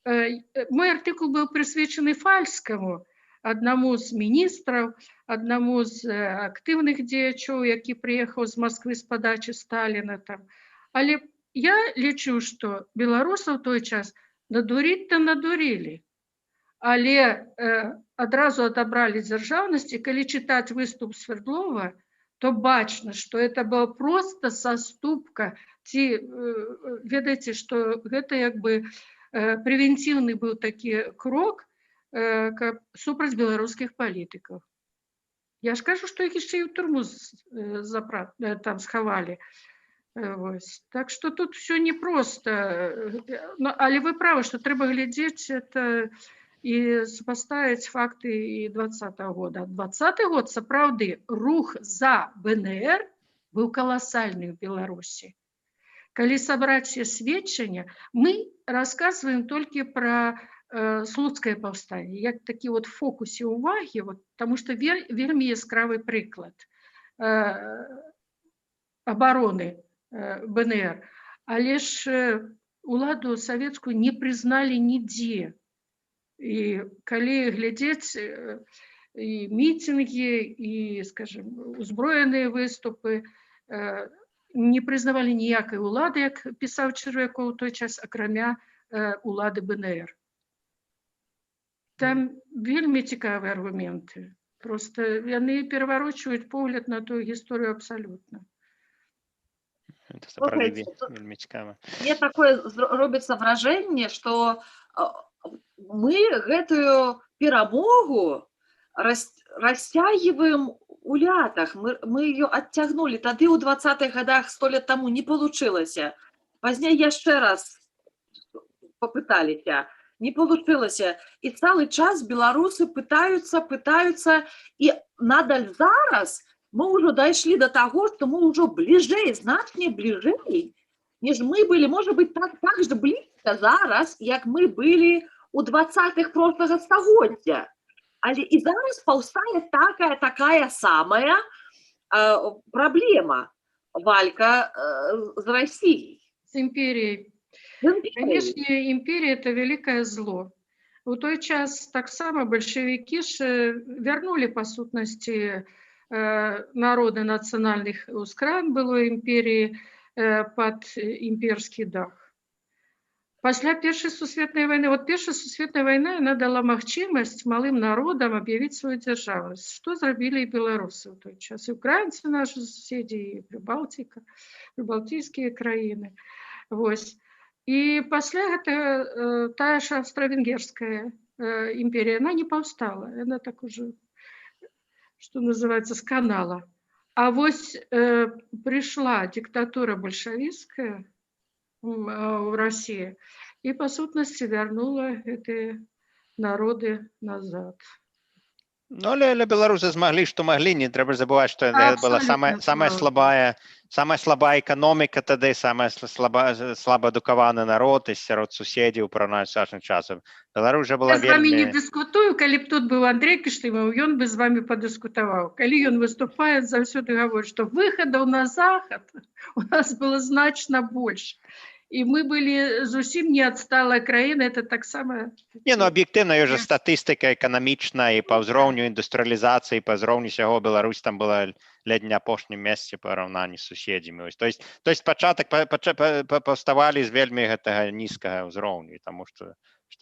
мой артикул был присвячен Фальскому, одному з министров, одному з активных дзеячоў, які приехал из Москвы с подачи Сталина. Там. Але я лічу, што беларусаў той час надуріць-то надурілі, але адразу адабралі дзяржаўнасць, і калі чытаць выступ Свердлова, то бачна, што это была просто саступка, ці ведаеце, што гэта як бы прэвентыўны быў такі крок супраць беларускіх палітыкаў. Я ж кажу, што іх яшчэ і ў турму там схавалі. Так что тут все непросто. Але вы правы, что трэба глядзець это і супаставіць факты і 20-го года. 20-й год, сапраўды, рух за БНР быў каласальны ў Беларусі. Калі сабраць все сведчання, мы расказваем толькі пра Слуцкае паўстанне, як такі вот фокусе ўвагі, вот, таму што вельмі яскравы прыклад абароны БНР. Але ж уладу савецкую не прызналі нідзе. І калі глядзець і мітинги, і, скажем, узброеныя выступы, не прызнавалі ніякай улады, як пісаў Чырвякоў у той час, акрамя улады БНР. Там вельмі цікавыя аргументы. Просто яны пераварочваюць погляд на тую гісторыю абсалютна. Это сапраўды вельмі цікава. Мне такое робіцца вражэнне, што мы гэтую перамогу расцягиваем у лятах. Мы ее оттягнули. Тады ў 20-х годах 100 лет тому не получилось. Пазней яшчэ раз попыталіся. Не получилось. И целый час белорусы пытаются, и надаль зараз мы уже дошли до того, что мы уже ближе, значно ближе, ніж мы были, может быть, так же близко зараз, як мы были у 20-х прошлого стагоддзя. Але і зараз паўстае такая самая проблема, валька с Россией. С империей. Конечно, империя – это великое зло. У той час таксама большевики вернули, по сутнасці, народы национальных ускран былой империи под имперский дах. Пасля Першай сусветнай войны, вот Першая сусветная война, она дала магчымасць малым народам объявить свою державность. Что зрабілі і беларусы ў той час? І украінцы наши суседзі, і прыбалтыйскія краіны. Вось. І пасля гэта тая ж австро-венгерская империя, она не паўстала, она так уже, что называется, сканала. А вось пришла диктатура большевистская в России и, по сутности, вернула эти народы назад. Ну, але беларусы змаглі, што маглі, не трэба забываць, што гэта была самая слабая эканоміка тады, самая слаба адукаваны народ і сярод суседзяў параўнаць з нашым часам. Беларусь жа была вельмі... Я з вами вельмі... не дыскутую, калі б тут быў Андрей Кіштымаў, ён бы з вами падыскутаваў. Калі ён выступае, заўсёды гаворыць, што выхадаў на захад у нас было значна больш. И мы были зусім не отсталая краіна, это таксама... Не, ну объективно, ёсць жа статыстика эканамічная, і па ўзроўню індустрыялізацыі, па ўзроўню сяго Беларусь там была ледь не апошнім месцы па параўнанні з суседзямі. То есть пачатак паўставалі з вельмі гэтага нізкага ўзроўню, таму што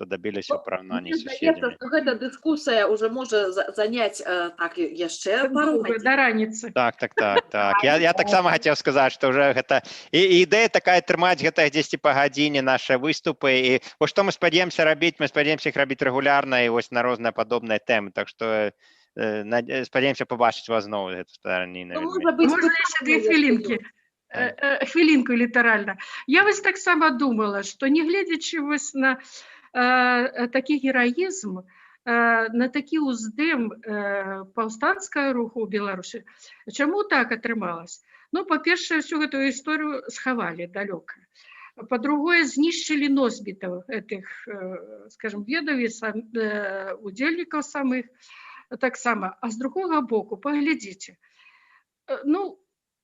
добіліся ў параўнанні з суседзямі. Гэта дыскусія уже можа заняць так яшчэ пару гадзін. До раніцы. Так. Я таксама хацеў сказаць, што ўжо гэта... І ідэя такая трымаць гэта 10 па гадзіне нашы выступы. І вось што мы спадзеемся рабіць, мы спадзеемся іх рабіць рэгулярна і вось на розныя падобныя тэмы. Так што спадзеемся пабачыць вас зноў гэта старанніна. Можна яшчэ 2 хвілінкі. Хвілінку літаральна. Я вось таксама думала, што не гледзячы вось на такі гераізм, на такі ўздым паўстанцкага руху ў Беларусі. Чаму так атрымалася? Ну, па-першае, всю гэту гісторыю схавалі далёка. Па-другое, знішчылі носьбітаў гэтых, скажем, ведаў і удзельнікаў самых таксама. А з другога боку, паглядзіце, ну,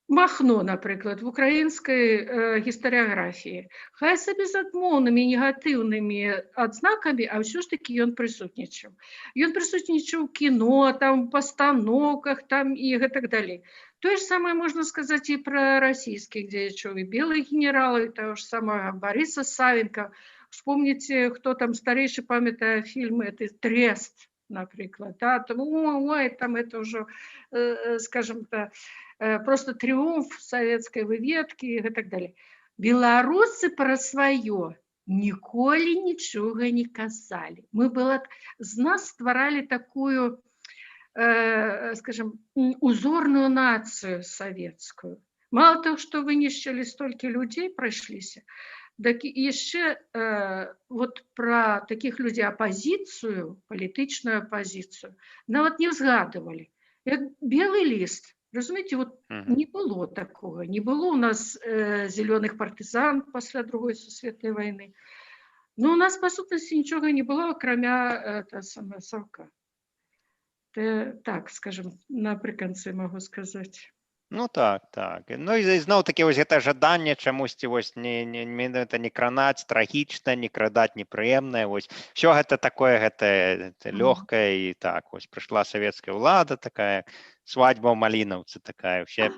Махно, напрыклад, в украінскай гістарыяграфіі. Хай сабе з адмоўнымі негатыўнымі адзнакамі, а ўсё ж такі ён прысутнічаў. Ён прысутнічаў у кіно, там, пастаноўках, там і гэтак далей. Тое ж самае можна сказаць і пра расійскіх дзеячоў, і белых генералаў, і таго ж самага Барыса Савенка. Вспомніце, хто там старэйшы памятае фільмы, это «Трест», напрыклад. Там, ой, там это ўжо, скажем так, просто трыумф савецкай выведкі і гэтак далей. Беларусы пра сваё ніколі нічога не казалі. З нас стваралі такую, скажем, узорную нацыю савецкую. Мало того, што вынішчылі столькі людзей, прайшліся, Так і яшчэ вот пра такіх людзей апазіцыю, палітычную апазіцыю нават не ўзгадывалі. Як белы ліст, разумееце, вот не было такога, не было у нас зелёных партызан пасля Другой сусветнай вайны. Ну, у нас, па сутнасці, нічога не было, акрамя Саўка. Так, скажем, напрыканцы магу сказаць. Ну так. Ну і зноў такі вось гэта жаданне чамусьці вось не кранаць трагічна, не крадаць непрыемнае, вось всё гэта такое, гэта лёгкае, і так вось прыйшла савецкая ўлада такая, свадьба ў Малінаўцы такая, все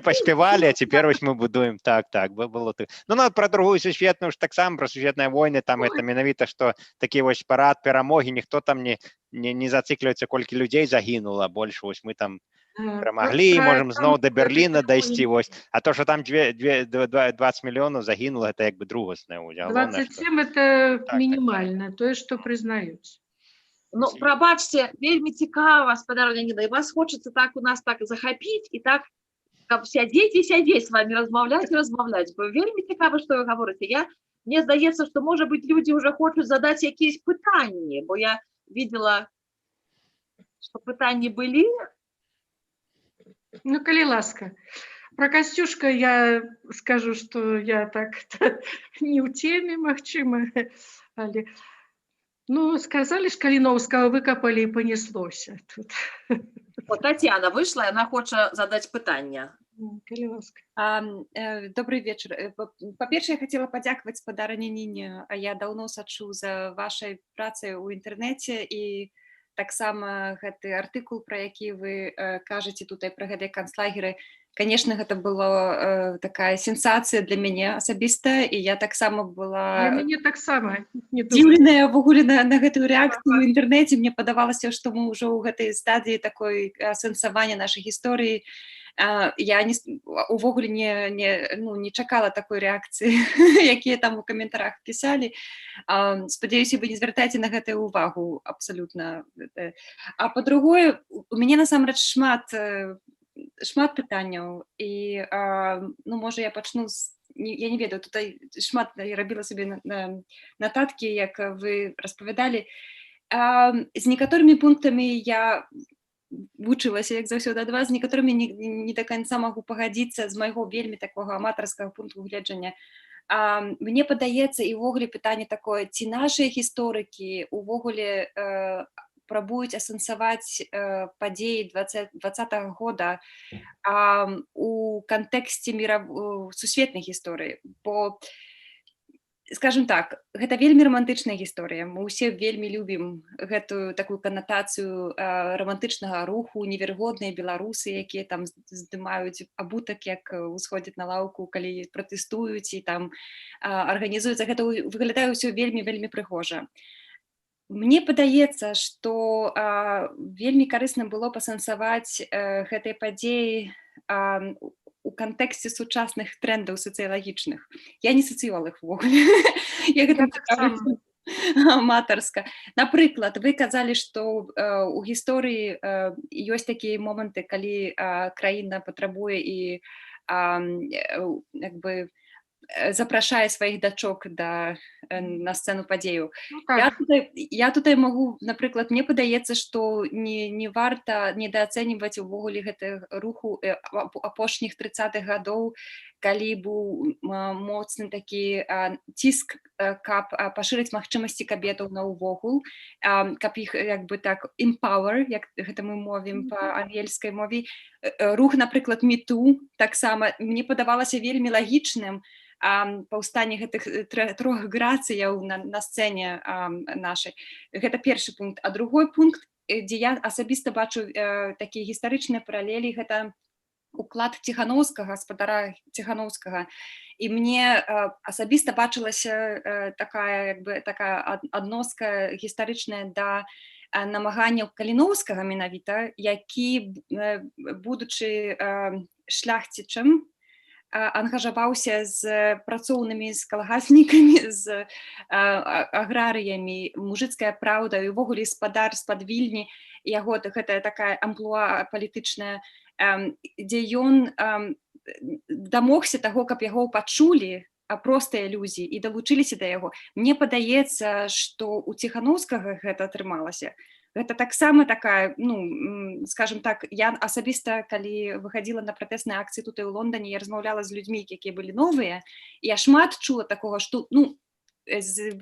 паспявалі, а цяпер вось мы будуем так, было так. Ну, нават пра Другую сусветную ж таксама, пра сусветныя войны, там гэта менавіта, што такі вось парад перамогі, ніхто там не зациклюецца, колькі людзей загінула, больш вось мы там перамаглі, можам зноў да Берліна дайсці, вось. А то, што там 20 мільёнаў загінула, гэта як бы другасная. 27 это мінімальна, тое, што прызнаюць. Ну, прабачце, вельмі цікава, спадар Леаніда, і вас хочацца так у нас так захапіць, і так, каб сядзець з вами размаўляць, бо вельмі цікава, што вы гаворыце. Мне здаецца, што, можа быць, людзі ўжо хочуць задаць якісь пытанні, бо я видела, што пытанні былі. Ну, калі ласка. Про Касцюшка я скажу, што я так не ў теме, магчыма, але... Ну, сказали ж, Каліноўскага выкапалі і панеслося тут. Татьяна вышла, яна хоча задаць пытанне. Калі ласка. Добрый вечар. Па-першае, я хацела падзякаваць спадарыні Ніне. Я даўно сачу за вашай працай у інтэрнэце, і таксама гэты артыкул, пра які вы кажаце тут пра гэтыя канцлагеры, конечно, гэта была такая сенсацыя для мяне асабіста, і я таксама была... Для мяне таксама. Здзіўленая ўвогуле на гэтую рэакцыю ў інтэрнэце. Мне падавалася, што мы ўжо ў гэтай стадыі такой сэнсавання нашай гісторыі. Я увогуле не чакала такой рэакцыі, якія там у каментарах пісалі. Спадзяюся, вы не звяртаеце на гэтую ўвагу абсалютна. А па-другое, у мяне насамрэч шмат пытанняў, і, ну, можа, я пачну з... Я не ведаю, тут шмат рабіла сабе нататкі, як вы распавядалі. З некаторымі пунктамі я вучылася, як заўсёды, ад вас, з некаторымі не да канца магу пагадзіцца з майго вельмі такога аматарскага пункту гледжання. Мне падаецца, і ўвогуле пытанне такое, ці нашыя гісторыкі ўвогуле пробуюць асэнсаваць падзеі 20-го года у кантэксце сусветнай гісторыі. Бо, скажем так, гэта вельмі рамантычная гісторыя. Мы ўсе вельмі любім гэтую такую канатацыю рамантычнага руху, неверагодныя беларусы, якія там здымаюць абутак, як усходзяць на лаўку, калі пратэстуюць, і там арганізуюцца. Гэта выглядае ўсё вельмі прыгожа. Мне падаецца, што вельмі карысна было пасэнсаваць гэтыя падзеі у кантэксце сучасных трендаў сацыялагічных. Я не сацыёлаг увогуле. Я гэта аматарска. Напрыклад, вы казалі, што у гісторыі ёсць такія моманты, калі краіна патрабуе і як бы запрашае сваіх дачок на сцэну падзею. Я тутай магу, напрыклад, мне падаецца, што не варта недаацэньваць увогуле гэтага руху апошніх 30-х гадоў, калі быў моцны такі ціск, каб пашырыць магчымасці кабетаў наувогул, каб іх, як бы так, empower, як гэта мы мовім па ангельскай мове. Рух, напрыклад, MeToo, таксама мне падавалася вельмі лагічным паўстанне гэтых трох грацыяў на сцэне нашай. Гэта першы пункт. А другой пункт, дзе я асабіста бачу такія гістарычныя паралелі, гэта уклад Ціханаўскага, спадара Ціханаўскага. І мне асабіста бачылася такая адноска гістарычная да намаганняў Каліноўскага менавіта, які, будучы шляхцічам, ангажаваўся з працоўнымі, з калгаснікамі, з аграрыямі, мужыцкая праўда, і ўвогуле спадар з-пад Вільні, яго гэта такая амплуа палітычная, дзе ён дамогся таго, каб яго пачулі простыя людзі і далучыліся да яго. Мне падаецца, што у Ціханаўскага гэта атрымалася. Гэта таксама такая, скажем так, я асабіста, калі выхадзіла на пратэсныя акцыі тут і ў Лондоне, я размаўляла з людзьмі, якія былі новыя, і я шмат чула такога, што,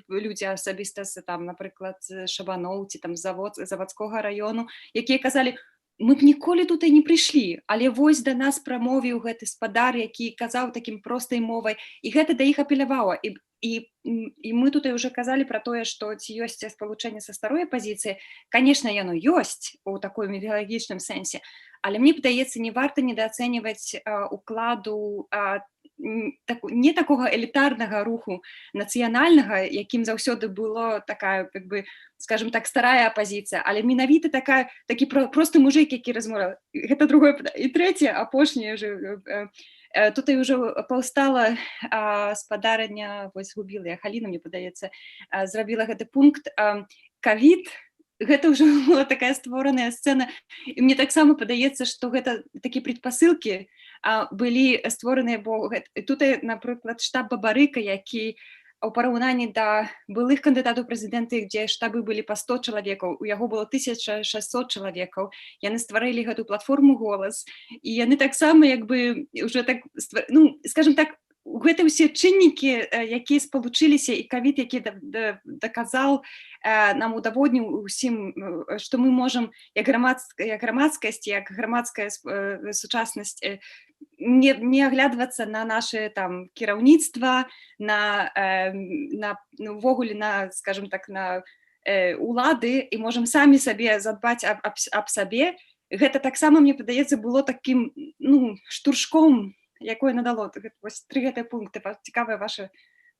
людзі асабіста, там, напрыклад, Шабаноў ці там завадскога раёну, якія казалі, мы б ніколі тут і не прыйшлі, але вось да нас прамовіў гэты спадар, які казаў такім простай мовай, і гэта да іх апелявала. І мы тут уже казалі пра тое, што ці ёсць спалучэнне са старой апазіцыі. Канешне, яно ёсць у такой метадалагічным сэнсе, але мне падаецца, не варта недаацэньваць укладу не такога элітарнага руху нацыянальнага, якім заўсёды было такая, скажем так, старая апазіцыя, але менавіта такі просты мужик, які размовляў. Гэта другое пытанне. І трэцяе, апошняе тут і ўжо паўстала спадарня, вось губіла я, Халіна, мне падаецца, зрабіла гэты пункт. Ковід, гэта ўжо была такая створаная сцэна, і мне таксама падаецца, што гэта такія прадпасылкі былі створаныя, бо тут, напрыклад, штаб Бабарыка, які у параўнанні да былых кандыдатаў прэзідэнты, дзе штабы былі па 100 чалавекаў, у яго было 1600 чалавекаў, яны стварылі гэту платформу «Голас», і яны таксама уже так, скажем так, гэта ўсе чыннікі, якія спалучыліся, і ковід, які даказаў нам, удаводніў усім, што мы можам, як грамадскасць, як грамадская сучаснасць, не аглядвацца на наше там кіраўніцтва, увогуле на, скажем так, на улады, і можам самі сабе задбаць аб сабе. Гэта таксама, мне падаецца, было такім штуршком, якое надало. Вось 3 гэтыя пункты. Цікавыя вашы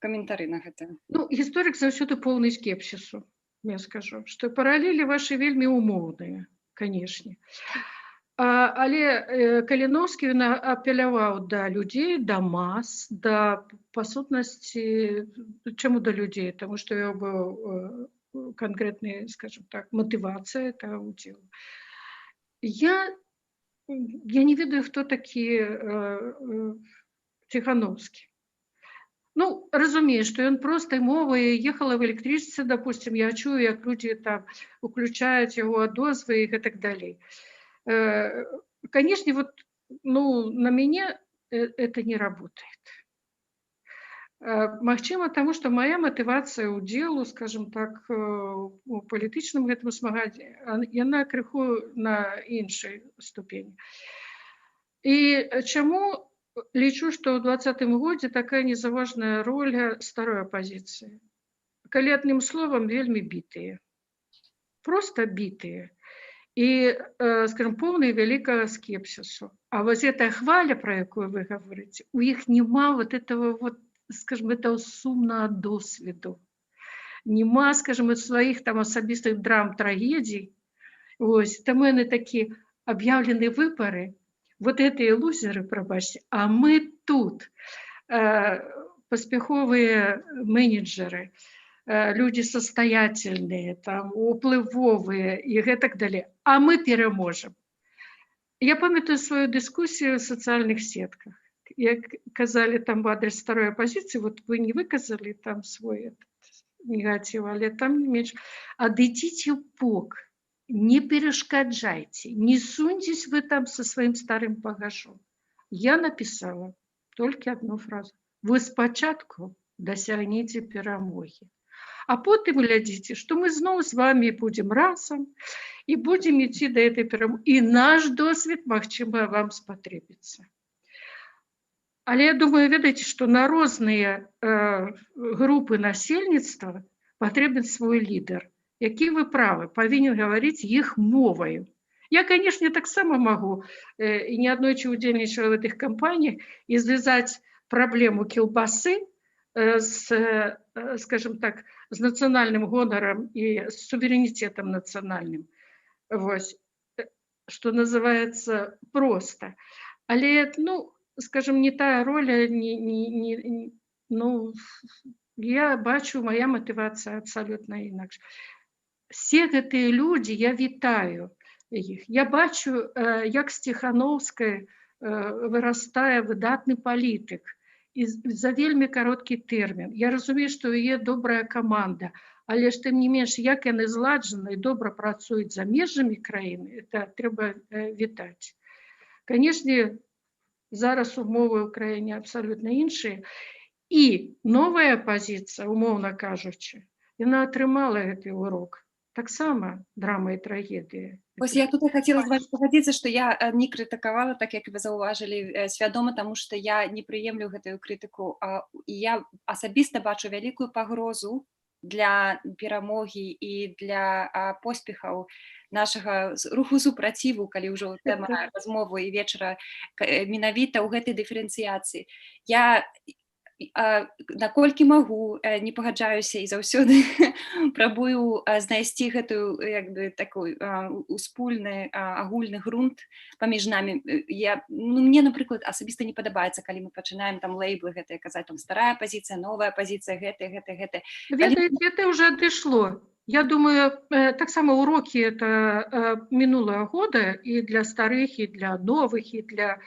каментары на гэта. Гісторык заўсёды поўны скепсісу, я скажу, што паралелі вашы вельмі умоўныя, канешне. Але Каліноўскі апеляваў да людзей, да мас, да па сутнасці, чаму да людзей? Таму што ў яго быў канкрэтны, скажем так, матывацыя да ўдзелу. Я не ведаю, хто такі Ціханаўскі. Разумею, што ён простай мовай ехала в электрычцы, допустим, я чую, як людзі там уключаюць яго адозвы і гэтак далей. Конечно, на меня это не работает. Магчыма, таму што моя матывацыя ўдзелу, скажем так, у палітычным гэтым змаганні, яна крыху на іншай ступені. І чаму лічу, што ў 2020 годзе такая незаважная роля старой апазіцыі? Калі адным словам, вельмі бітыя. Просто бітыя. І, скажем, поўны вялікага скепсісу. А вось гэтая хваля, пра якую вы гаворыце, у іх няма вот этого, скажем, этого сумнага досведу. Нема, скажем, сваіх там асабістых драм, трагедій. Таму яны такі аб'яўлены выбары, вот гэтыя лузеры, прабачце, а мы тут паспяховыя менеджеры, люди состоятельные, там, уплывовые и гэтак далее. А мы переможем. Я памятаю свою дискуссию в социальных сетках. Як казали там в адрес старой оппозиции, вот вы не выказали там свой негатив, але там не меньше. Отойдите в бок, не перешкоджайте, не суньтесь вы там со своим старым багажом. Я написала только одну фразу. Вы спочатку досягнете перемоги. А потым глядзіце, што мы зноў з вами будзем разам і будзем ісці да этой перамогі. І наш досвед, магчыма, вам спатрэбіцца. Але я думаю, ведаеце, што на розныя групы насельніцтва патрэбен свой лідар, які, вы правы, павінен гаварыць іх моваю. Я, конечно, таксама магу, і неаднойчы удзельнічала в гэтых кампаніях, і звязаць праблему кілбасы с, скажем так, с национальным гонором и с суверенитетом национальным. Вот. Что называется просто. Але, скажем, не та роля, я бачу, моя мотивация абсолютно инакше. Все гэтыя люди, я вітаю их. Я бачу, як з Ціханаўскай вырастае выдатны палітык, і за вельмі кароткі тэрмін. Я разумею, што яе добрая каманда, але ж тым не менш, як яны зладжаны і добра працуюць за межамі краіны, это трэба вітаць. Канешне, зараз умовы ў краіне абсалютна іншыя, і новая пазіцыя, умоўна кажучы, яна атрымала гэты урок. Таксама драма і трагедыя. Вось я тут хацела з вами пагадзіцца, што я не крытыкавала, так як вы заўважылі, свядома, таму што я не прыемлю гэтую крытыку, і я асабіста бачу вялікую пагрозу для перамогі і для поспехаў нашага руху супраціву, калі ўжо тэма размовы і вечара менавіта ў гэтай дыферэнцыяцыі. Я наколькі магу, не пагаджаюся і заўсёды прабую знайсці гэтую як бы такой успольны агульны грунт паміж намі. Мне, напрыклад, асабіста не падабаецца, калі мы пачынаем там лейблы гэтыя казаць, там старая пазіцыя, новая пазіцыя, гэта. Ведаеце, это уже адышло. Я думаю, таксама урокі это мінулага года і для старых, і для новых, і для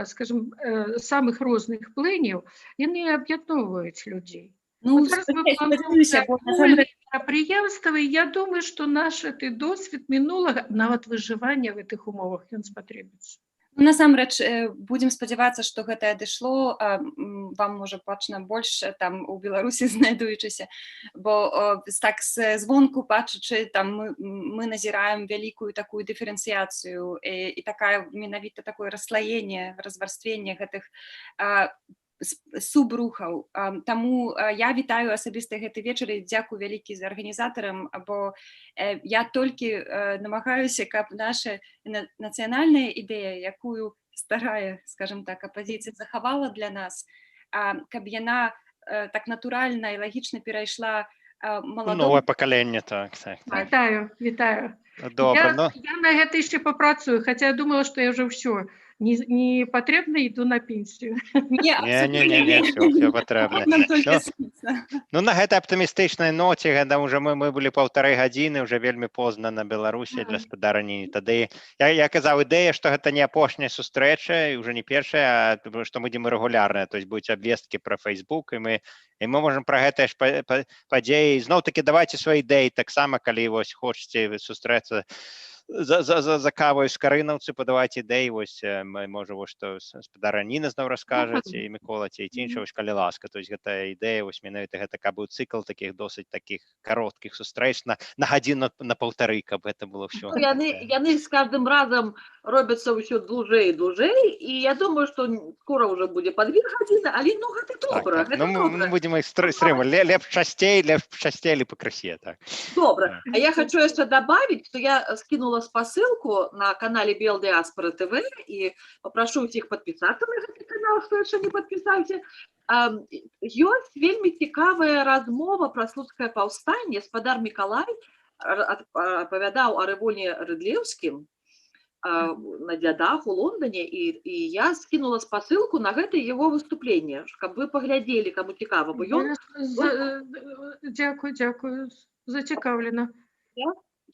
скажем, самых розных плыняў, яны аб'ядноўваюць людзей. Мерапрыемствы, я думаю, што наш досвед мінулага, нават выжывання в гэтых умовах, ён спатрэбіцца. Насамрэч, будзем спадзявацца, што гэта адышло, вам можа бачна больш там у Беларусі знайдуючыся, бо так звонку бачачы, там мы назіраем вялікую такую дыферэнцыяцыю і такая менавіта такое расслаенне, разварственне гэтых субрухаў. Таму я вітаю асабіста гэты вечар і дзякую вялікі за арганізатарам, бо я толькі намагаюся, каб наша нацыянальная ідэя, якую старая, скажем так, апазіцыя захавала для нас, каб яна так натуральна і лагічна перайшла маладому. Новае пакаленне, так. Вітаю. Добра, я на гэта яшчэ папрацую, хаця я думала, што я ўжо ўсё. Не патрэбна, іду на пенсію. Не, все патрэбна. Ну, на гэтай аптымістычнай ноце, уже мы былі 1,5 гадзіны, уже вельмі позна на Беларусі для спадарні. Тады я казаў, ідэя, што гэта не апошняя сустрэча, і уже не першая, а што мы будзем рэгулярныя, то есть будуць абвесткі пра Facebook, і мы можам пра гэтыя ж падзеі. Зноў-такі давайце свае ідэі, таксама, калі вось хочаце сустрэцца за кавою з Карынаўцы, падавайце ідэі, вось можа вось што спадара Ніна зноў раскажаце, і Мікола, ці іншая, вось калі ласка. То есть гэта ідэя, вось менавіта гэта каб быў цыкл такіх досыць такіх кароткіх сустрэч на гадзіну на 1,5, каб гэта было ўсё. Яны з кожным разам робяцца ўсё дужэй і дужэй, і я думаю, што скора ўжо будзе па 2 гадзіны, але гэта добра. Мы будзем іх стрымаць, лепш часцей, але пакрысе. Добра. А я хочу яшчэ добавить, што я скинула спасылку на канале Белдиаспора ТВ і попрошу ўсіх падпісацца на гэты канал, што яшчэ не падпісаўся. Ёсць вельмі цікавая размова пра слуцкае паўстанне. Спадар Мікалай апавядаў о рэвольне рыдлеўскім на дзядах у Лондоне, і я скинула спасылку на гэта его выступленне, каб вы паглядзелі, каму цікава, бо ён... Дзякую, зацікаўлена.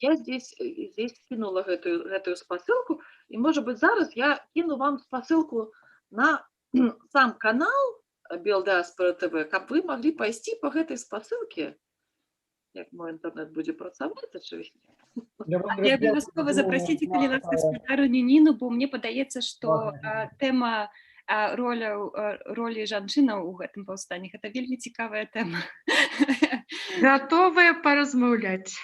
Я здесь скинула гэтую спасылку, і, может быть, зараз я кину вам спасылку на сам канал Белдиаспора ТВ, каб вы могли пайсці по гэтай спасылке. Як мой інтэрнэт будзе працаваць, ачывіць. Я абавязкова запрасіце, калі ласка, спадарню Ніну, бо мне падаецца, што тэма ролі жанчынаў у гэтым паўстанні, гэта вельмі цікавая тэма. Гатовая паразмаўляць.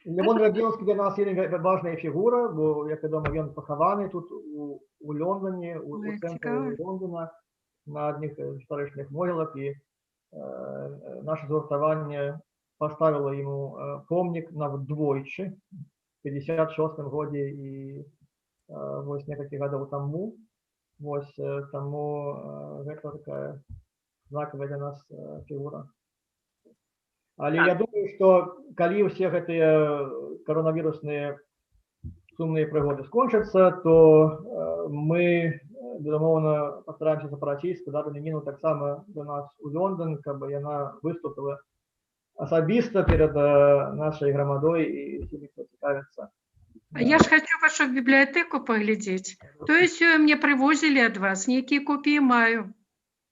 Левон Радзеўскі для нас вельмі важная фігура, бо, як вядома, ён пахаваны тут у Лондоне, у цэнтры Лондона, на адных гістарычных могілах, і наше згуртаванне паставіла яму помнік нават двойчы, в 56-м годзе і вось некалькі гадоў таму. Вось таму гэта такая знакавая для нас фігура. Але я думаю, што калі ўсе гэтыя каронавірусныя сумныя прыгоды скончацца, то мы, безумоўна, пастараемся запрасіць спадарню Ніну таксама до нас у Лондон, каб яна выступила асабіста перад нашай грамадой і всімі, хто цікавіцца А я ж хочу вашу библиотеку поглядеть. То есть мне привозили от вас, некие копии маю.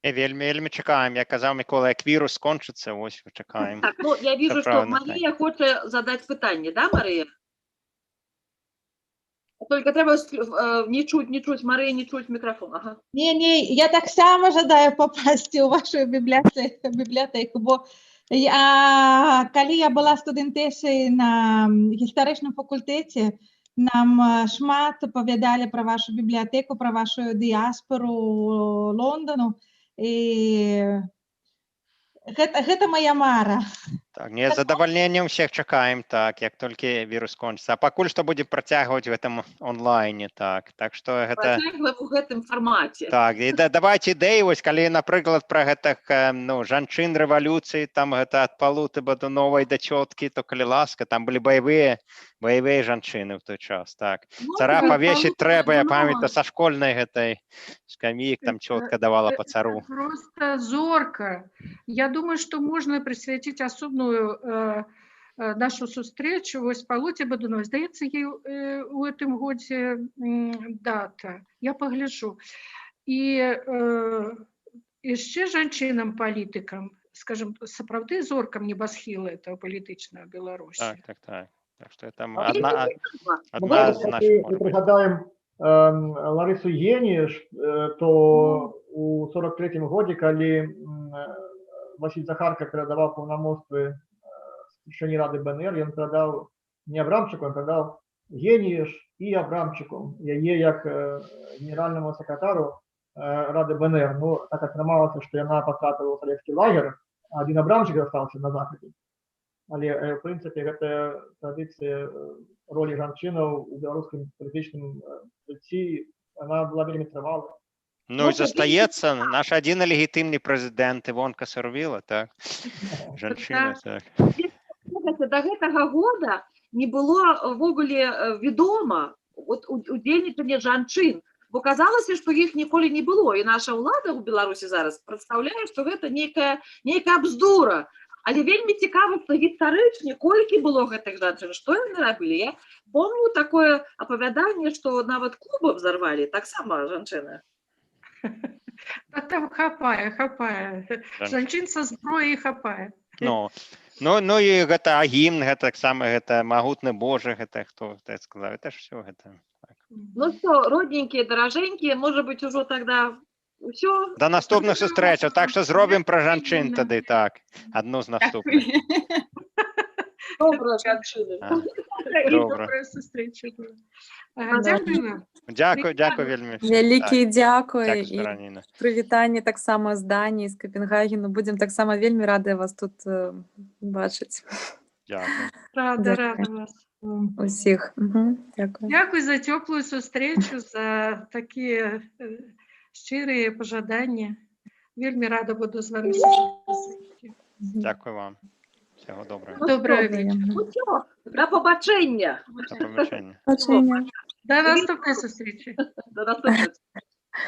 Вельми чекаємо. Я казав, Микола, як вірус скончиться, ось чекаємо. Так, ну я вижу, что правильно, так. Мария хочет задать питание, да, Мария? Только треба не чуть, Мария, не чуть микрофон. Ага. Ні, я так само жадаю попасти у вашу бібліотеку, бо коли я була студентесою на історичному факультеті, нам шмат оповідали про вашу бібліотеку, про вашу діаспору Лондону, і гэта моя мара. Так, не, з задовольненням всіх чекаємо, так, як тільки вірус скончиться. А пакуль що будемо працягваць в этом онлайне, так. Так што гэта... Працягваем у гэтым фармаце. Так, і давайте ідэі, вось, калі, напрыклад, пра гэтых, ну, жанчын рэвалюцыі, там гэта ад Палутыба до Новай да Цёткі, то калі ласка, там былі баявыя жанчыны ў той час, так. Цара павесіць трэба, я памятаю, са школьнай гэтай скамейк, там Цётка давала па цару. Просто зорко. Я думаю, что можно присвятить особную нашу сустречу вось Палуце Бадуновой. Здаецца, ей у гэтым годзе дата. Я погляжу. І яшчэ жанчынам-палітыкам, скажем, сапраўды зоркам небасхіла этого палітычнага Беларусі. Так. Так што там А одна Мы, з наших, если может быть. пригадаем Ларису Єніш, то у 43-м году, коли Василь Захарка передавал полномочия Верховной Рады БНР, він передав не Абрамчику, він передав Єніш і Абрамчику. Я є як генеральному секретару Ради БНР. Ну, так отрималося, що вона потрапила у совєтський лагер, а один Абрамчик залишився на Заході. Але, в принципі, гэта традиція ролі жанчынаў у беларускім палітычным жыцці, она была вельмі трывалая. Ну, і застаецца наш адзін легітымны прэзідэнт Івонка Сарвіла, так? Жанчына, так. До гэтага года не было ўвогуле вядома удзельнічання жанчын, бо казалася, што іх ніколі не было, і наша ўлада ў Беларусі зараз прадстаўляе, што гэта нейкая бздура. Але вельмі цікава, што гістарычна, колькі было гэтых жанчын, што яны рабілі. Я помню такое апавяданне, што нават Куба взорвалі, таксама жанчыны. Там хапае. Жанчын са зброяй хапае. Ну і гэта гімн, гэта таксама, гэта магутны Божы, гэта хто гэта сказаў, гэта ж всё гэта. Ну што, родненькія, даражэнькія, можа быць, ужо тогда усё. Да наступных сустрэчаў, так што зробім пра жанчын тады, так, адну з наступных. Добра, жанчыны. Добрая сустрэча. Дзякую. Дзякуй вельмі. Вялікі дзякуй Дзякуй, і Стараніна. прывітанне таксама з Даніі, з Капенгагену. Будзем таксама вельмі радыя вас тут бачыць. Дзякуй. Рада вас. Усіх. Дзякуй. Дзякуй за цёплую сустрэчу, за такія шчырыя пажаданні. Вельмі рада буду з вами сустрэчацца. Дзякуй вам. Всего доброго. Доброго вечора. Усё, до побачення. До побачення. Бачення. До наступної зустрічі. До наступної.